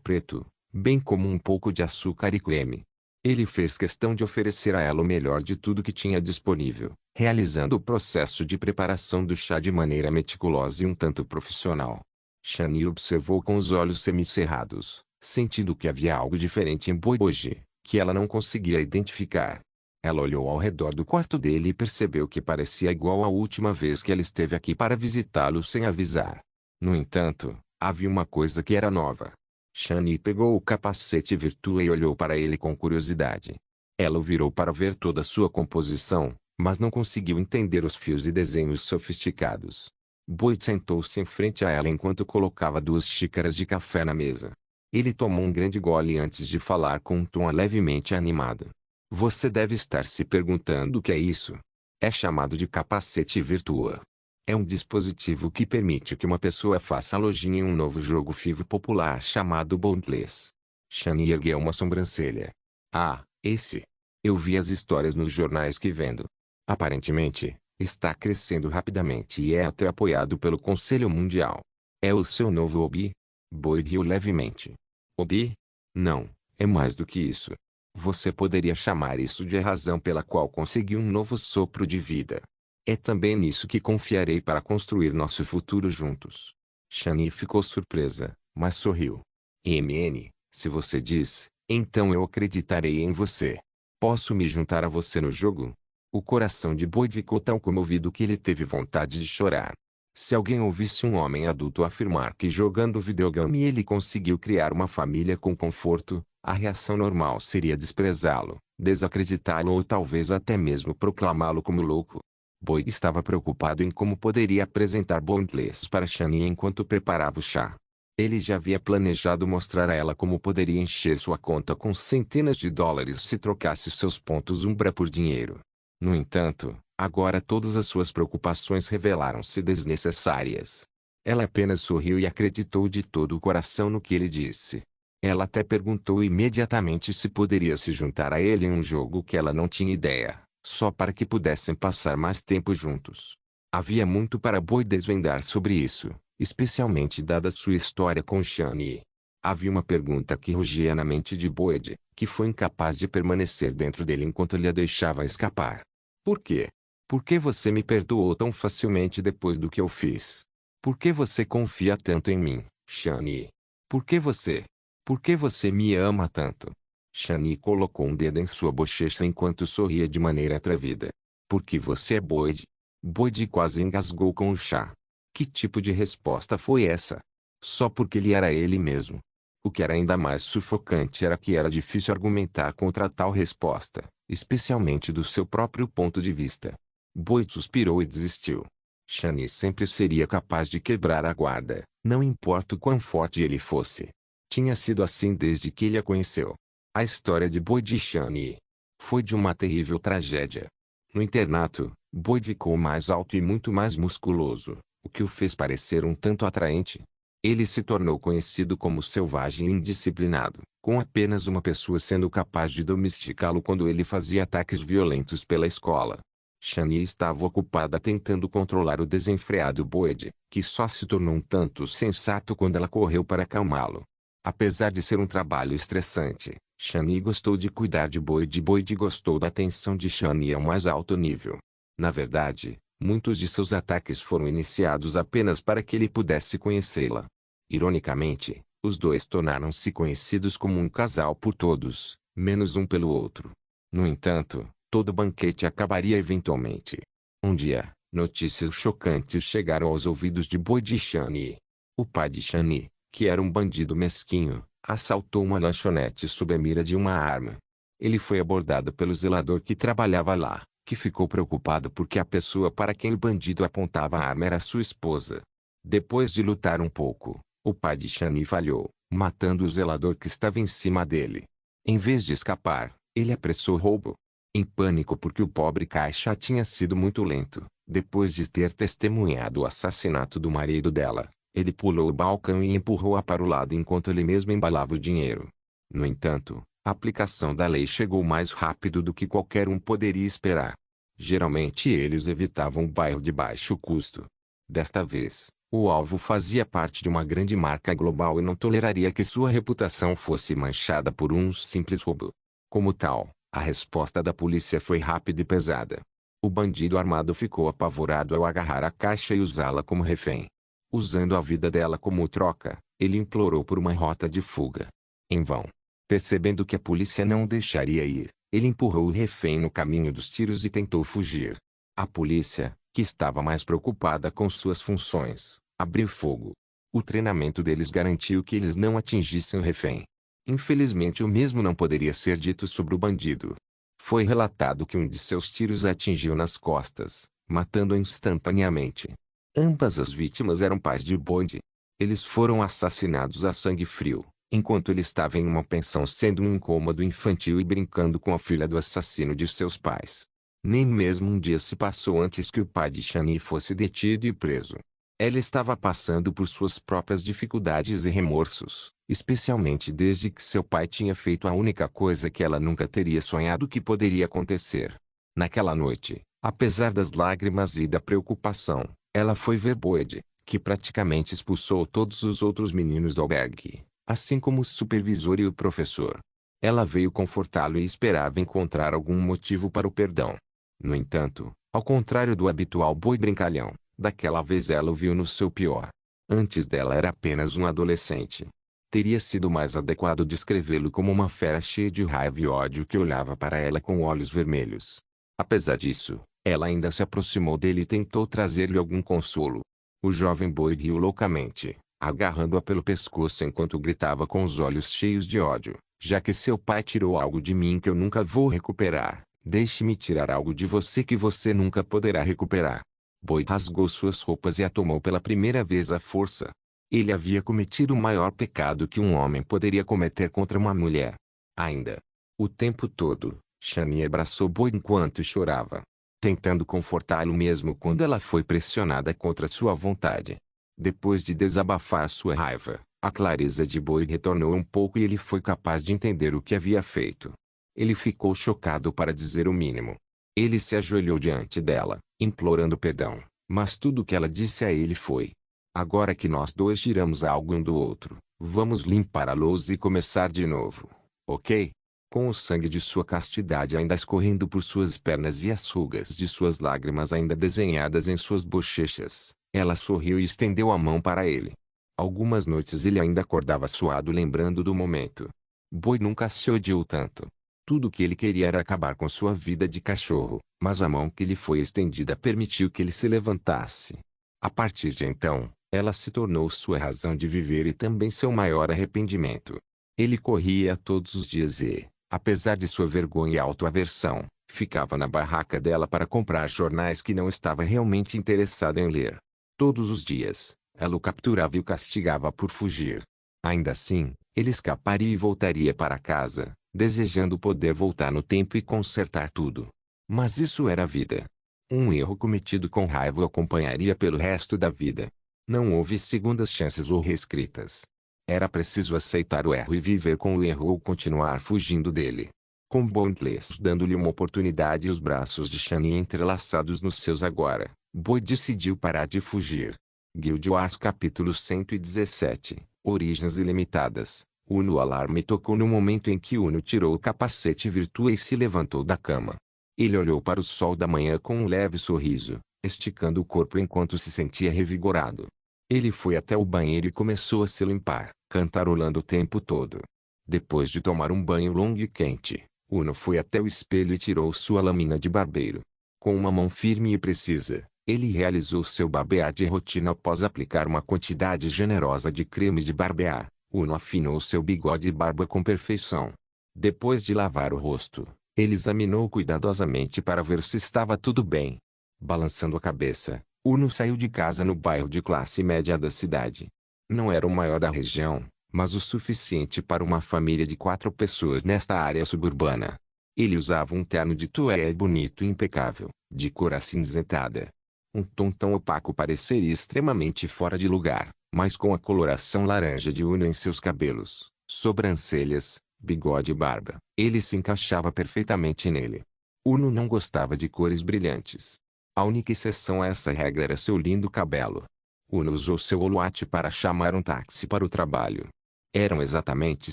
preto, bem como um pouco de açúcar e creme. Ele fez questão de oferecer a ela o melhor de tudo que tinha disponível, realizando o processo de preparação do chá de maneira meticulosa e um tanto profissional. Shani observou com os olhos semicerrados, sentindo que havia algo diferente em Boyd hoje, que ela não conseguia identificar. Ela olhou ao redor do quarto dele e percebeu que parecia igual à última vez que ela esteve aqui para visitá-lo sem avisar. No entanto, havia uma coisa que era nova. Shani pegou o capacete Virtua e olhou para ele com curiosidade. Ela o virou para ver toda a sua composição, mas não conseguiu entender os fios e desenhos sofisticados. Boyd sentou-se em frente a ela enquanto colocava 2 xícaras de café na mesa. Ele tomou um grande gole antes de falar com um tom levemente animado. Você deve estar se perguntando o que é isso. É chamado de capacete Virtua. É um dispositivo que permite que uma pessoa faça login em um novo jogo FIV popular chamado Boundless. Shani ergueu uma sobrancelha. Ah, esse. Eu vi as histórias nos jornais que vendo. Aparentemente, está crescendo rapidamente e é até apoiado pelo Conselho Mundial. É o seu novo hobby? Boyd riu levemente. Hobby? Não, é mais do que isso. Você poderia chamar isso de a razão pela qual consegui um novo sopro de vida. É também nisso que confiarei para construir nosso futuro juntos. Shani ficou surpresa, mas sorriu. MN, se você diz, então eu acreditarei em você. Posso me juntar a você no jogo? O coração de Boyd ficou tão comovido que ele teve vontade de chorar. Se alguém ouvisse um homem adulto afirmar que jogando videogame ele conseguiu criar uma família com conforto, a reação normal seria desprezá-lo, desacreditá-lo ou talvez até mesmo proclamá-lo como louco. Boyd estava preocupado em como poderia apresentar Boundless para Shani enquanto preparava o chá. Ele já havia planejado mostrar a ela como poderia encher sua conta com centenas de dólares se trocasse seus pontos Umbra por dinheiro. No entanto, agora todas as suas preocupações revelaram-se desnecessárias. Ela apenas sorriu e acreditou de todo o coração no que ele disse. Ela até perguntou imediatamente se poderia se juntar a ele em um jogo que ela não tinha ideia, só para que pudessem passar mais tempo juntos. Havia muito para Boyd desvendar sobre isso, especialmente dada sua história com Shani. Havia uma pergunta que rugia na mente de Boyd, que foi incapaz de permanecer dentro dele enquanto ele a deixava escapar. Por quê? Por que você me perdoou tão facilmente depois do que eu fiz? Por que você confia tanto em mim, Shani? Por que você? Por que você me ama tanto? Shani colocou um dedo em sua bochecha enquanto sorria de maneira atrevida. Porque você é Boyd? Boyd quase engasgou com o chá. Que tipo de resposta foi essa? Só porque ele era ele mesmo. O que era ainda mais sufocante era que era difícil argumentar contra tal resposta, especialmente do seu próprio ponto de vista. Boyd suspirou e desistiu. Shani sempre seria capaz de quebrar a guarda, não importa o quão forte ele fosse. Tinha sido assim desde que ele a conheceu. A história de Boyd e Shani foi de uma terrível tragédia. No internato, Boyd ficou mais alto e muito mais musculoso, o que o fez parecer um tanto atraente. Ele se tornou conhecido como selvagem e indisciplinado, com apenas uma pessoa sendo capaz de domesticá-lo quando ele fazia ataques violentos pela escola. Shani estava ocupada tentando controlar o desenfreado Boyd, que só se tornou um tanto sensato quando ela correu para acalmá-lo. Apesar de ser um trabalho estressante, Shani gostou de cuidar de Boyd e Boyd gostou da atenção de Shani ao mais alto nível. Na verdade, muitos de seus ataques foram iniciados apenas para que ele pudesse conhecê-la. Ironicamente, os dois tornaram-se conhecidos como um casal por todos, menos um pelo outro. No entanto, todo banquete acabaria eventualmente. Um dia, notícias chocantes chegaram aos ouvidos de Boyd e Shani. O pai de Shani, que era um bandido mesquinho, assaltou uma lanchonete sob a mira de uma arma. Ele foi abordado pelo zelador que trabalhava lá, que ficou preocupado porque a pessoa para quem o bandido apontava a arma era sua esposa. Depois de lutar um pouco, o pai de Shani falhou, matando o zelador que estava em cima dele. Em vez de escapar, ele apressou o roubo. Em pânico porque o pobre caixa tinha sido muito lento, depois de ter testemunhado o assassinato do marido dela, ele pulou o balcão e empurrou-a para o lado enquanto ele mesmo embalava o dinheiro. No entanto, a aplicação da lei chegou mais rápido do que qualquer um poderia esperar. Geralmente eles evitavam o bairro de baixo custo. Desta vez, o alvo fazia parte de uma grande marca global e não toleraria que sua reputação fosse manchada por um simples roubo. Como tal, a resposta da polícia foi rápida e pesada. O bandido armado ficou apavorado ao agarrar a caixa e usá-la como refém. Usando a vida dela como troca, ele implorou por uma rota de fuga. Em vão. Percebendo que a polícia não o deixaria ir, ele empurrou o refém no caminho dos tiros e tentou fugir. A polícia, que estava mais preocupada com suas funções, abriu fogo. O treinamento deles garantiu que eles não atingissem o refém. Infelizmente o mesmo não poderia ser dito sobre o bandido. Foi relatado que um de seus tiros atingiu nas costas, matando-o instantaneamente. Ambas as vítimas eram pais de Boyd. Eles foram assassinados a sangue frio, Enquanto ele estava em uma pensão sendo um incômodo infantil e brincando com a filha do assassino de seus pais. Nem mesmo um dia se passou antes que o pai de Shani fosse detido e preso. Ela estava passando por suas próprias dificuldades e remorsos, especialmente desde que seu pai tinha feito a única coisa que ela nunca teria sonhado que poderia acontecer. Naquela noite, apesar das lágrimas e da preocupação, ela foi ver Boyd, que praticamente expulsou todos os outros meninos do albergue, assim como o supervisor e o professor. Ela veio confortá-lo e esperava encontrar algum motivo para o perdão. No entanto, ao contrário do habitual boi brincalhão, daquela vez ela o viu no seu pior. Antes dela era apenas um adolescente. Teria sido mais adequado descrevê-lo como uma fera cheia de raiva e ódio que olhava para ela com olhos vermelhos. Apesar disso, ela ainda se aproximou dele e tentou trazer-lhe algum consolo. O jovem boi riu loucamente, agarrando-a pelo pescoço enquanto gritava com os olhos cheios de ódio: já que seu pai tirou algo de mim que eu nunca vou recuperar, deixe-me tirar algo de você que você nunca poderá recuperar. Boi rasgou suas roupas e a tomou pela primeira vez à força. Ele havia cometido o maior pecado que um homem poderia cometer contra uma mulher. Ainda. O tempo todo, Shani abraçou Boi enquanto chorava, tentando confortá-lo mesmo quando ela foi pressionada contra sua vontade. Depois de desabafar sua raiva, a clareza de Boi retornou um pouco e ele foi capaz de entender o que havia feito. Ele ficou chocado para dizer o mínimo. Ele se ajoelhou diante dela, implorando perdão, mas tudo o que ela disse a ele foi: agora que nós dois tiramos algo um do outro, vamos limpar a louça e começar de novo, ok? Com o sangue de sua castidade ainda escorrendo por suas pernas e as rugas de suas lágrimas ainda desenhadas em suas bochechas, ela sorriu e estendeu a mão para ele. Algumas noites ele ainda acordava suado lembrando do momento. Boi nunca se odiou tanto. Tudo o que ele queria era acabar com sua vida de cachorro, mas a mão que lhe foi estendida permitiu que ele se levantasse. A partir de então, ela se tornou sua razão de viver e também seu maior arrependimento. Ele corria todos os dias e, apesar de sua vergonha e autoaversão, ficava na barraca dela para comprar jornais que não estava realmente interessado em ler. Todos os dias, ela o capturava e o castigava por fugir. Ainda assim, ele escaparia e voltaria para casa, desejando poder voltar no tempo e consertar tudo. Mas isso era a vida. Um erro cometido com raiva o acompanharia pelo resto da vida. Não houve segundas chances ou reescritas. Era preciso aceitar o erro e viver com o erro ou continuar fugindo dele. Com Bondless dando-lhe uma oportunidade e os braços de Shani entrelaçados nos seus agora, Boi decidiu parar de fugir. Guild Wars capítulo 117, Origens Ilimitadas. Uno alarme tocou no momento em que Uno tirou o capacete Virtua e se levantou da cama. Ele olhou para o sol da manhã com um leve sorriso, esticando o corpo enquanto se sentia revigorado. Ele foi até o banheiro e começou a se limpar, cantarolando o tempo todo. Depois de tomar um banho longo e quente, Uno foi até o espelho e tirou sua lâmina de barbeiro. Com uma mão firme e precisa, ele realizou seu barbear de rotina após aplicar uma quantidade generosa de creme de barbear. Uno afinou seu bigode e barba com perfeição. Depois de lavar o rosto, ele examinou cuidadosamente para ver se estava tudo bem. Balançando a cabeça, Uno saiu de casa no bairro de classe média da cidade. Não era o maior da região, mas o suficiente para uma família de 4 pessoas nesta área suburbana. Ele usava um terno de tweed bonito e impecável, de cor acinzentada. Um tom tão opaco pareceria extremamente fora de lugar, mas com a coloração laranja de Uno em seus cabelos, sobrancelhas, bigode e barba, ele se encaixava perfeitamente nele. Uno não gostava de cores brilhantes. A única exceção a essa regra era seu lindo cabelo. Uno usou seu Oluwatu para chamar um táxi para o trabalho. Eram exatamente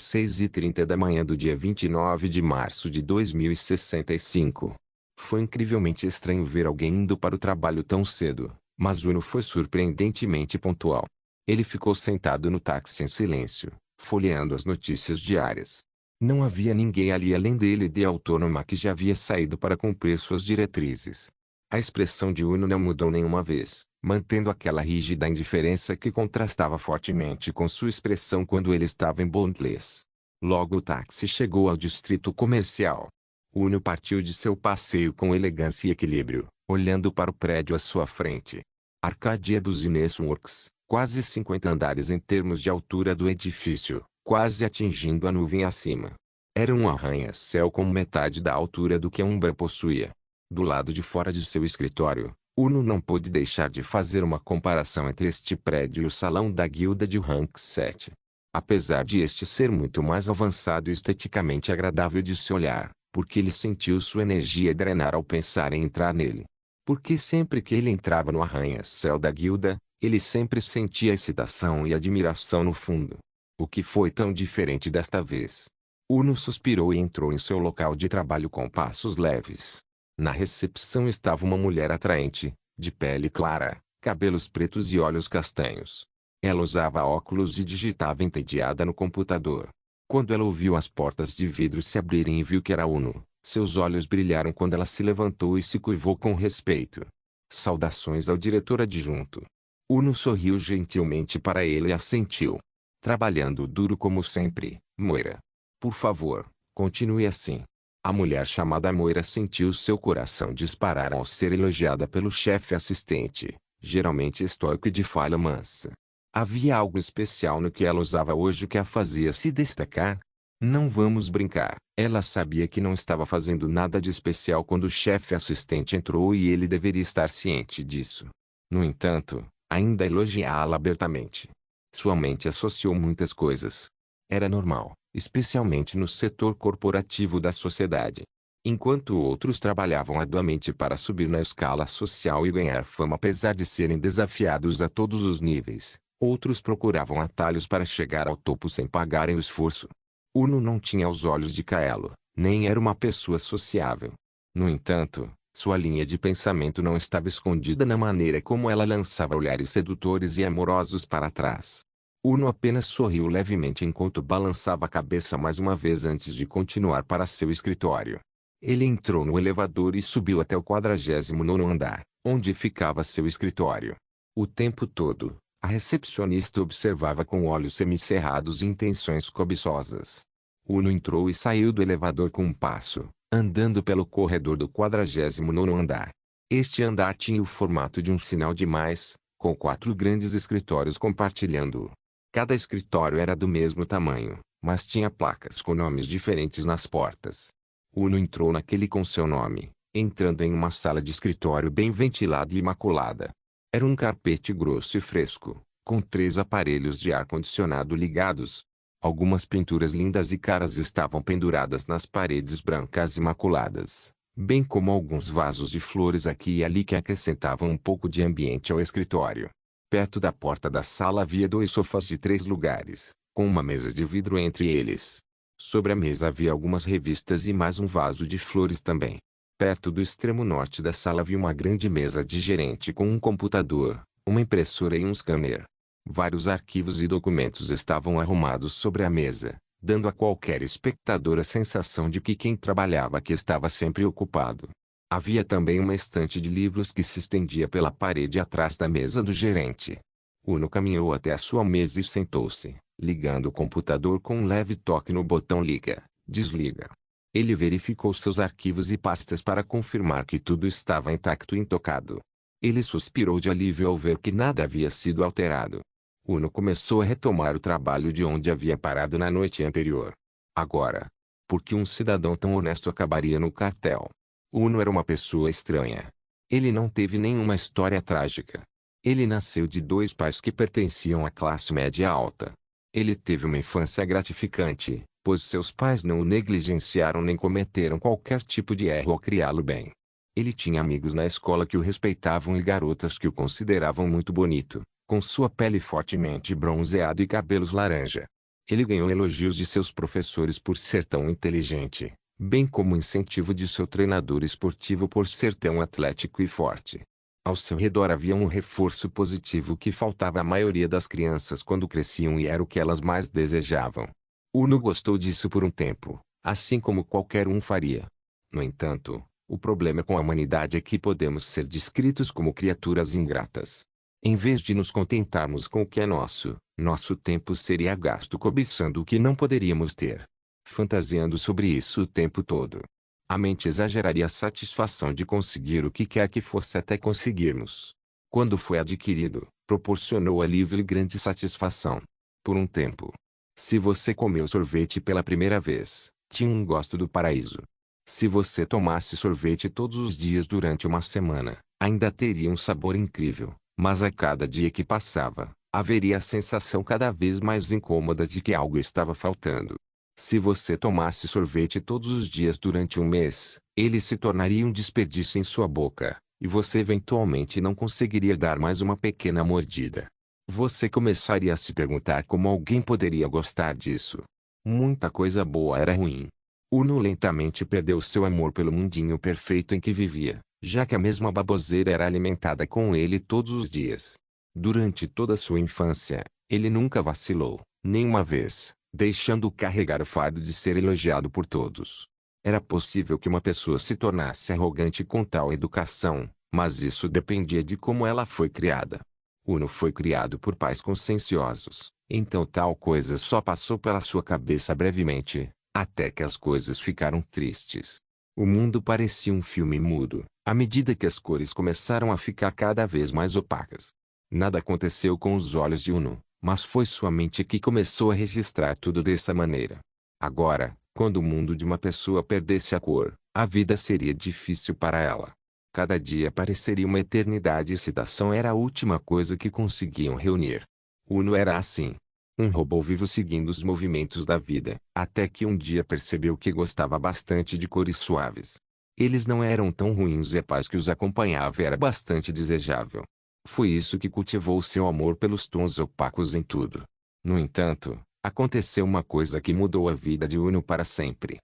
6h30 da manhã do dia 29 de março de 2065. Foi incrivelmente estranho ver alguém indo para o trabalho tão cedo, mas Uno foi surpreendentemente pontual. Ele ficou sentado no táxi em silêncio, folheando as notícias diárias. Não havia ninguém ali além dele e de autônoma que já havia saído para cumprir suas diretrizes. A expressão de Uno não mudou nenhuma vez, mantendo aquela rígida indiferença que contrastava fortemente com sua expressão quando ele estava em Bondless. Logo o táxi chegou ao distrito comercial. Uno partiu de seu passeio com elegância e equilíbrio, olhando para o prédio à sua frente. Arcadia dos Ines Works, quase 50 andares em termos de altura do edifício, quase atingindo a nuvem acima. Era um arranha-céu com metade da altura do que a Umbra possuía. Do lado de fora de seu escritório, Uno não pôde deixar de fazer uma comparação entre este prédio e o salão da guilda de rank 7. Apesar de este ser muito mais avançado e esteticamente agradável de se olhar, porque ele sentiu sua energia drenar ao pensar em entrar nele. Porque sempre que ele entrava no arranha-céu da guilda, ele sempre sentia excitação e admiração no fundo. O que foi tão diferente desta vez? Uno suspirou e entrou em seu local de trabalho com passos leves. Na recepção estava uma mulher atraente, de pele clara, cabelos pretos e olhos castanhos. Ela usava óculos e digitava entediada no computador. Quando ela ouviu as portas de vidro se abrirem e viu que era Uno, seus olhos brilharam quando ela se levantou e se curvou com respeito. Saudações ao diretor adjunto. Uno sorriu gentilmente para ele e assentiu. Trabalhando duro como sempre, Moira. Por favor, continue assim. A mulher chamada Moira sentiu seu coração disparar ao ser elogiada pelo chefe assistente, geralmente estoico e de fala mansa. Havia algo especial no que ela usava hoje que a fazia se destacar? Não vamos brincar. Ela sabia que não estava fazendo nada de especial quando o chefe assistente entrou e ele deveria estar ciente disso. No entanto, ainda elogiá-la abertamente. Sua mente associou muitas coisas. Era normal, especialmente no setor corporativo da sociedade. Enquanto outros trabalhavam arduamente para subir na escala social e ganhar fama apesar de serem desafiados a todos os níveis, outros procuravam atalhos para chegar ao topo sem pagarem o esforço. Uno não tinha os olhos de Kaelo, nem era uma pessoa sociável. No entanto, sua linha de pensamento não estava escondida na maneira como ela lançava olhares sedutores e amorosos para trás. Uno apenas sorriu levemente enquanto balançava a cabeça mais uma vez antes de continuar para seu escritório. Ele entrou no elevador e subiu até o 49º andar, onde ficava seu escritório. O tempo todo, a recepcionista observava com olhos semicerrados e intenções cobiçosas. Uno entrou e saiu do elevador com um passo, andando pelo corredor do 49º andar. Este andar tinha o formato de um sinal de mais, com 4 grandes escritórios compartilhando-o. Cada escritório era do mesmo tamanho, mas tinha placas com nomes diferentes nas portas. Uno entrou naquele com seu nome, entrando em uma sala de escritório bem ventilada e imaculada. Era um carpete grosso e fresco, com 3 aparelhos de ar-condicionado ligados. Algumas pinturas lindas e caras estavam penduradas nas paredes brancas imaculadas, bem como alguns vasos de flores aqui e ali que acrescentavam um pouco de ambiente ao escritório. Perto da porta da sala havia 2 sofás de 3 lugares, com uma mesa de vidro entre eles. Sobre a mesa havia algumas revistas e mais um vaso de flores também. Perto do extremo norte da sala havia uma grande mesa de gerente com um computador, uma impressora e um scanner. Vários arquivos e documentos estavam arrumados sobre a mesa, dando a qualquer espectador a sensação de que quem trabalhava aqui estava sempre ocupado. Havia também uma estante de livros que se estendia pela parede atrás da mesa do gerente. Uno caminhou até a sua mesa e sentou-se, ligando o computador com um leve toque no botão liga, desliga. Ele verificou seus arquivos e pastas para confirmar que tudo estava intacto e intocado. Ele suspirou de alívio ao ver que nada havia sido alterado. Uno começou a retomar o trabalho de onde havia parado na noite anterior. Agora, por que um cidadão tão honesto acabaria no cartel? Uno era uma pessoa estranha. Ele não teve nenhuma história trágica. Ele nasceu de 2 pais que pertenciam à classe média alta. Ele teve uma infância gratificante, pois seus pais não o negligenciaram nem cometeram qualquer tipo de erro ao criá-lo bem. Ele tinha amigos na escola que o respeitavam e garotas que o consideravam muito bonito, com sua pele fortemente bronzeada e cabelos laranja. Ele ganhou elogios de seus professores por ser tão inteligente, bem como incentivo de seu treinador esportivo por ser tão atlético e forte. Ao seu redor havia um reforço positivo que faltava à maioria das crianças quando cresciam e era o que elas mais desejavam. Uno gostou disso por um tempo, assim como qualquer um faria. No entanto, o problema com a humanidade é que podemos ser descritos como criaturas ingratas. Em vez de nos contentarmos com o que é nosso, nosso tempo seria gasto cobiçando o que não poderíamos ter, fantasiando sobre isso o tempo todo. A mente exageraria a satisfação de conseguir o que quer que fosse até conseguirmos. Quando foi adquirido, proporcionou alívio e grande satisfação. Por um tempo. Se você comeu sorvete pela primeira vez, tinha um gosto do paraíso. Se você tomasse sorvete todos os dias durante uma semana, ainda teria um sabor incrível, mas a cada dia que passava, haveria a sensação cada vez mais incômoda de que algo estava faltando. Se você tomasse sorvete todos os dias durante um mês, ele se tornaria um desperdício em sua boca, e você eventualmente não conseguiria dar mais uma pequena mordida. Você começaria a se perguntar como alguém poderia gostar disso. Muita coisa boa era ruim. Uno lentamente perdeu seu amor pelo mundinho perfeito em que vivia, já que a mesma baboseira era alimentada com ele todos os dias. Durante toda sua infância, ele nunca vacilou, nenhuma vez, deixando carregar o fardo de ser elogiado por todos. Era possível que uma pessoa se tornasse arrogante com tal educação, mas isso dependia de como ela foi criada. Uno foi criado por pais conscienciosos, então tal coisa só passou pela sua cabeça brevemente, até que as coisas ficaram tristes. O mundo parecia um filme mudo, à medida que as cores começaram a ficar cada vez mais opacas. Nada aconteceu com os olhos de Uno, mas foi sua mente que começou a registrar tudo dessa maneira. Agora, quando o mundo de uma pessoa perdesse a cor, a vida seria difícil para ela. Cada dia pareceria uma eternidade e excitação era a última coisa que conseguiam reunir. Uno era assim. Um robô vivo seguindo os movimentos da vida, até que um dia percebeu que gostava bastante de cores suaves. Eles não eram tão ruins e a paz que os acompanhava era bastante desejável. Foi isso que cultivou seu amor pelos tons opacos em tudo. No entanto, aconteceu uma coisa que mudou a vida de Uno para sempre.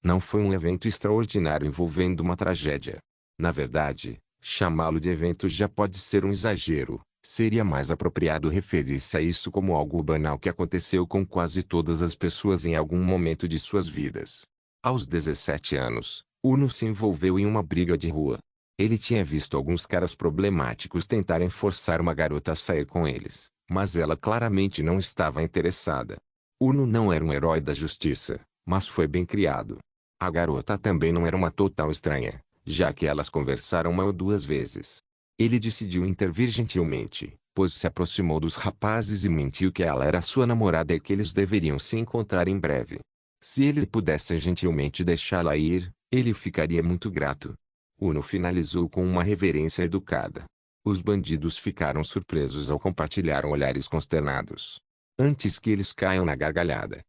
Não foi um evento extraordinário envolvendo uma tragédia. Na verdade, chamá-lo de evento já pode ser um exagero. Seria mais apropriado referir-se a isso como algo banal que aconteceu com quase todas as pessoas em algum momento de suas vidas. Aos 17 anos, Uno se envolveu em uma briga de rua. Ele tinha visto alguns caras problemáticos tentarem forçar uma garota a sair com eles, mas ela claramente não estava interessada. Uno não era um herói da justiça, mas foi bem criado. A garota também não era uma total estranha, já que elas conversaram uma ou duas vezes. Ele decidiu intervir gentilmente, pois se aproximou dos rapazes e mentiu que ela era sua namorada e que eles deveriam se encontrar em breve. Se ele pudesse gentilmente deixá-la ir, ele ficaria muito grato. Uno finalizou com uma reverência educada. Os bandidos ficaram surpresos ao compartilhar olhares consternados. Antes que eles caiam na gargalhada.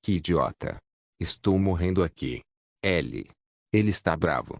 Que idiota! Estou morrendo aqui. Ele está bravo.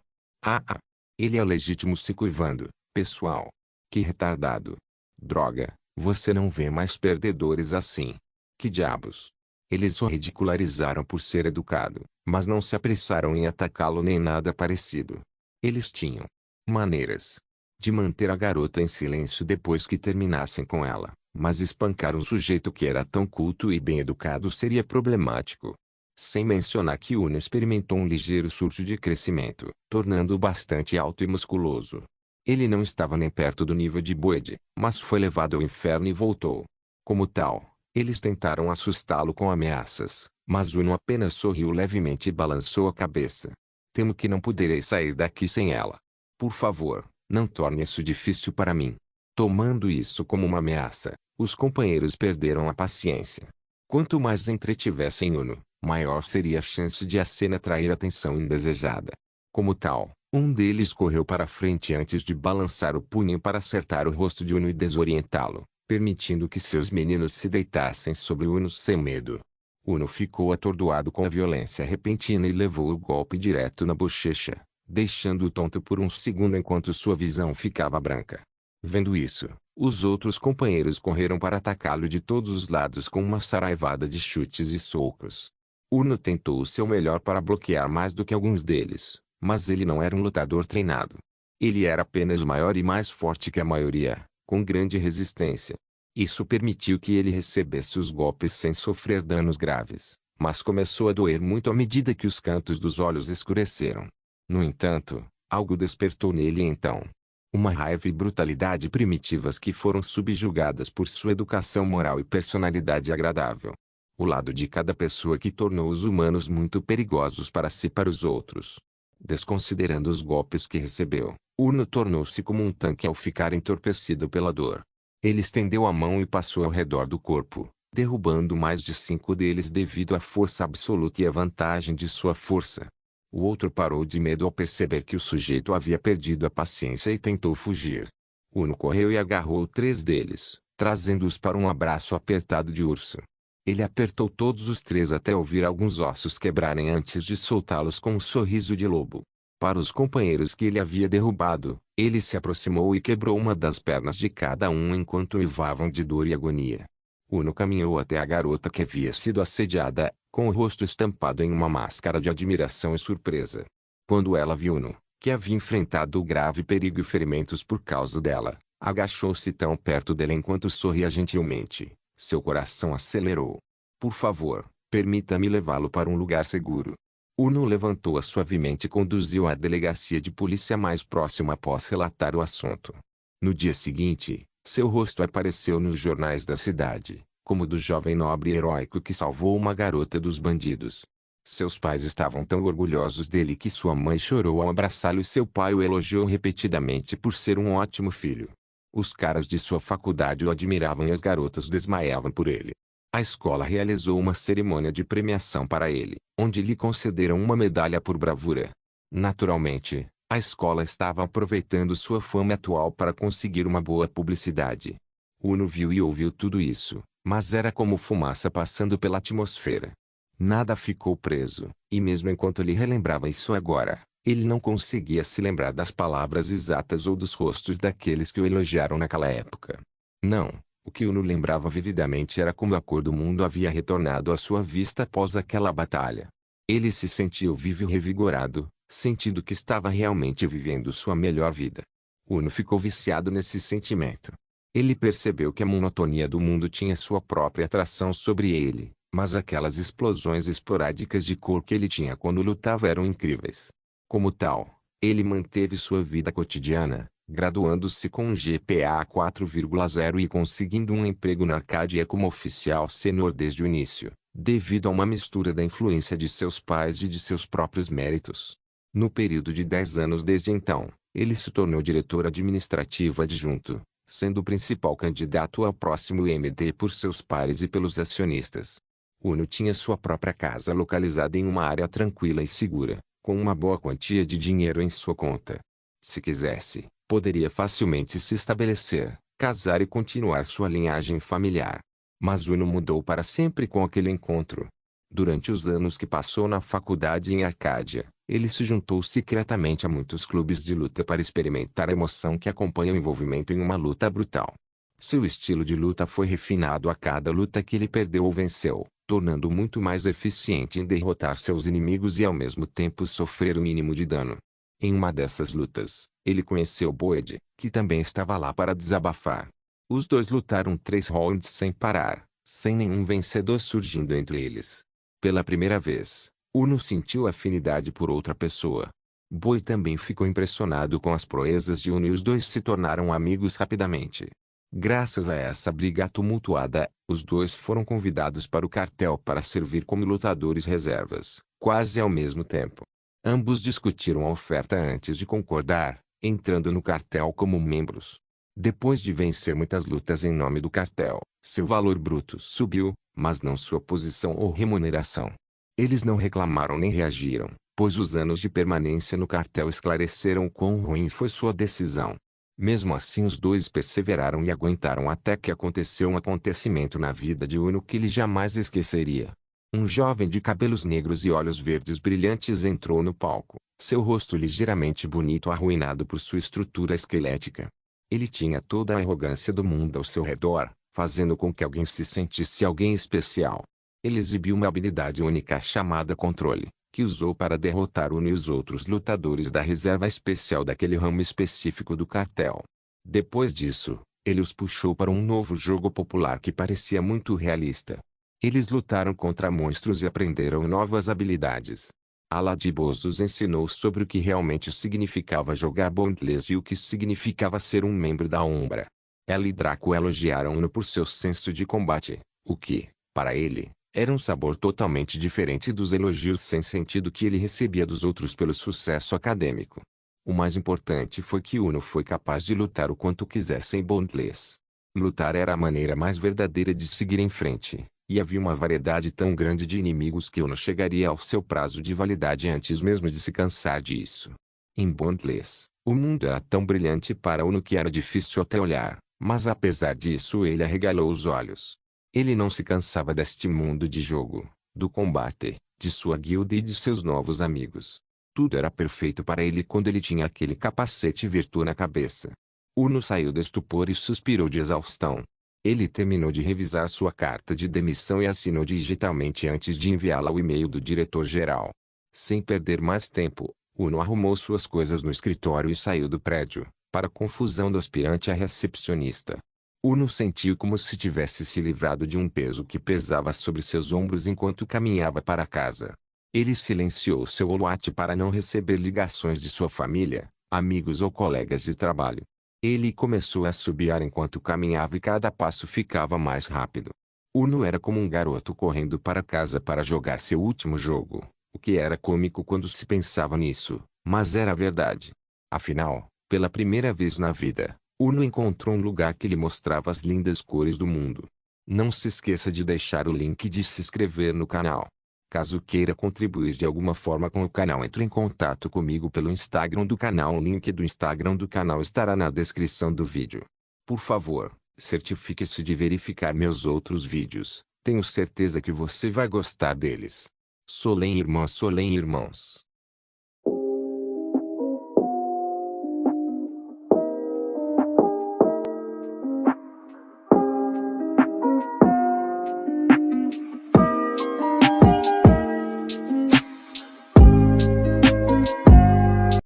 Ele é o legítimo se curvando, pessoal. Que retardado. Droga, você não vê mais perdedores assim. Que diabos. Eles o ridicularizaram por ser educado, mas não se apressaram em atacá-lo nem nada parecido. Eles tinham maneiras de manter a garota em silêncio depois que terminassem com ela, mas espancar um sujeito que era tão culto e bem educado seria problemático. Sem mencionar que Uno experimentou um ligeiro surto de crescimento, tornando-o bastante alto e musculoso. Ele não estava nem perto do nível de Boyd, mas foi levado ao inferno e voltou. Como tal, eles tentaram assustá-lo com ameaças, mas Uno apenas sorriu levemente e balançou a cabeça. Temo que não poderei sair daqui sem ela. Por favor, não torne isso difícil para mim. Tomando isso como uma ameaça, os companheiros perderam a paciência. Quanto mais entretivessem Uno, maior seria a chance de a cena atrair atenção indesejada. Como tal, um deles correu para frente antes de balançar o punho para acertar o rosto de Uno e desorientá-lo, permitindo que seus meninos se deitassem sobre Uno sem medo. Uno ficou atordoado com a violência repentina e levou o golpe direto na bochecha, deixando-o tonto por um segundo enquanto sua visão ficava branca. Vendo isso, os outros companheiros correram para atacá-lo de todos os lados com uma saraivada de chutes e socos. Uno tentou o seu melhor para bloquear mais do que alguns deles, mas ele não era um lutador treinado. Ele era apenas maior e mais forte que a maioria, com grande resistência. Isso permitiu que ele recebesse os golpes sem sofrer danos graves, mas começou a doer muito à medida que os cantos dos olhos escureceram. No entanto, algo despertou nele então. Uma raiva e brutalidade primitivas que foram subjugadas por sua educação moral e personalidade agradável. O lado de cada pessoa que tornou os humanos muito perigosos para si e para os outros. Desconsiderando os golpes que recebeu, Uno tornou-se como um tanque ao ficar entorpecido pela dor. Ele estendeu a mão e passou ao redor do corpo, derrubando mais de 5 deles devido à força absoluta e à vantagem de sua força. O outro parou de medo ao perceber que o sujeito havia perdido a paciência e tentou fugir. Uno correu e agarrou 3 deles, trazendo-os para um abraço apertado de urso. Ele apertou todos os 3 até ouvir alguns ossos quebrarem antes de soltá-los com um sorriso de lobo. Para os companheiros que ele havia derrubado, ele se aproximou e quebrou uma das pernas de cada um enquanto uivavam de dor e agonia. Uno caminhou até a garota que havia sido assediada, com o rosto estampado em uma máscara de admiração e surpresa. Quando ela viu Uno, que havia enfrentado o grave perigo e ferimentos por causa dela, agachou-se tão perto dela enquanto sorria gentilmente. Seu coração acelerou. Por favor, permita-me levá-lo para um lugar seguro. Uno levantou-a suavemente e conduziu à delegacia de polícia mais próxima após relatar o assunto. No dia seguinte, seu rosto apareceu nos jornais da cidade, como do jovem nobre e heróico que salvou uma garota dos bandidos. Seus pais estavam tão orgulhosos dele que sua mãe chorou ao abraçá-lo e seu pai o elogiou repetidamente por ser um ótimo filho. Os caras de sua faculdade o admiravam e as garotas desmaiavam por ele. A escola realizou uma cerimônia de premiação para ele, onde lhe concederam uma medalha por bravura. Naturalmente, a escola estava aproveitando sua fama atual para conseguir uma boa publicidade. Uno viu e ouviu tudo isso, mas era como fumaça passando pela atmosfera. Nada ficou preso, e mesmo enquanto ele relembrava isso agora, ele não conseguia se lembrar das palavras exatas ou dos rostos daqueles que o elogiaram naquela época. Não, o que Uno lembrava vividamente era como a cor do mundo havia retornado à sua vista após aquela batalha. Ele se sentiu vivo e revigorado, sentindo que estava realmente vivendo sua melhor vida. Uno ficou viciado nesse sentimento. Ele percebeu que a monotonia do mundo tinha sua própria atração sobre ele, mas aquelas explosões esporádicas de cor que ele tinha quando lutava eram incríveis. Como tal, ele manteve sua vida cotidiana, graduando-se com um GPA 4,0 e conseguindo um emprego na Arcadia como oficial sênior desde o início, devido a uma mistura da influência de seus pais e de seus próprios méritos. No período de 10 anos desde então, ele se tornou diretor administrativo adjunto, sendo o principal candidato ao próximo MD por seus pares e pelos acionistas. Uno tinha sua própria casa localizada em uma área tranquila e segura, com uma boa quantia de dinheiro em sua conta. Se quisesse, poderia facilmente se estabelecer, casar e continuar sua linhagem familiar. Mas Uno mudou para sempre com aquele encontro. Durante os anos que passou na faculdade em Arcádia, ele se juntou secretamente a muitos clubes de luta para experimentar a emoção que acompanha o envolvimento em uma luta brutal. Seu estilo de luta foi refinado a cada luta que ele perdeu ou venceu, tornando-o muito mais eficiente em derrotar seus inimigos e ao mesmo tempo sofrer o mínimo de dano. Em uma dessas lutas, ele conheceu Boyd, que também estava lá para desabafar. Os dois lutaram 3 rounds sem parar, sem nenhum vencedor surgindo entre eles. Pela primeira vez, Uno sentiu afinidade por outra pessoa. Boyd também ficou impressionado com as proezas de Uno e os dois se tornaram amigos rapidamente. Graças a essa briga tumultuada, os dois foram convidados para o cartel para servir como lutadores reservas, quase ao mesmo tempo. Ambos discutiram a oferta antes de concordar, entrando no cartel como membros. Depois de vencer muitas lutas em nome do cartel, seu valor bruto subiu, mas não sua posição ou remuneração. Eles não reclamaram nem reagiram, pois os anos de permanência no cartel esclareceram quão ruim foi sua decisão. Mesmo assim os dois perseveraram e aguentaram até que aconteceu um acontecimento na vida de Uno que ele jamais esqueceria. Um jovem de cabelos negros e olhos verdes brilhantes entrou no palco, seu rosto ligeiramente bonito arruinado por sua estrutura esquelética. Ele tinha toda a arrogância do mundo ao seu redor, fazendo com que alguém se sentisse alguém especial. Ele exibiu uma habilidade única chamada controle, que usou para derrotar Uno e os outros lutadores da reserva especial daquele ramo específico do cartel. Depois disso, ele os puxou para um novo jogo popular que parecia muito realista. Eles lutaram contra monstros e aprenderam novas habilidades. Aladibos os ensinou sobre o que realmente significava jogar Bondless e o que significava ser um membro da Umbra. Ela e Draco elogiaram Uno por seu senso de combate, o que, para ele, era um sabor totalmente diferente dos elogios sem sentido que ele recebia dos outros pelo sucesso acadêmico. O mais importante foi que Uno foi capaz de lutar o quanto quisesse em Bondless. Lutar era a maneira mais verdadeira de seguir em frente, e havia uma variedade tão grande de inimigos que Uno chegaria ao seu prazo de validade antes mesmo de se cansar disso. Em Bondless, o mundo era tão brilhante para Uno que era difícil até olhar, mas apesar disso ele arregalou os olhos. Ele não se cansava deste mundo de jogo, do combate, de sua guilda e de seus novos amigos. Tudo era perfeito para ele quando ele tinha aquele capacete Virtu na cabeça. Uno saiu do estupor e suspirou de exaustão. Ele terminou de revisar sua carta de demissão e assinou digitalmente antes de enviá-la ao e-mail do diretor-geral. Sem perder mais tempo, Uno arrumou suas coisas no escritório e saiu do prédio, para a confusão do aspirante a recepcionista. Uno sentiu como se tivesse se livrado de um peso que pesava sobre seus ombros enquanto caminhava para casa. Ele silenciou seu WhatsApp para não receber ligações de sua família, amigos ou colegas de trabalho. Ele começou a assobiar enquanto caminhava e cada passo ficava mais rápido. Uno era como um garoto correndo para casa para jogar seu último jogo, o que era cômico quando se pensava nisso, mas era verdade. Afinal, pela primeira vez na vida, Uno encontrou um lugar que lhe mostrava as lindas cores do mundo. Não se esqueça de deixar o link de se inscrever no canal. Caso queira contribuir de alguma forma com o canal, entre em contato comigo pelo Instagram do canal. O link do Instagram do canal estará na descrição do vídeo. Por favor, certifique-se de verificar meus outros vídeos. Tenho certeza que você vai gostar deles. Solem irmãs, Solem irmãos.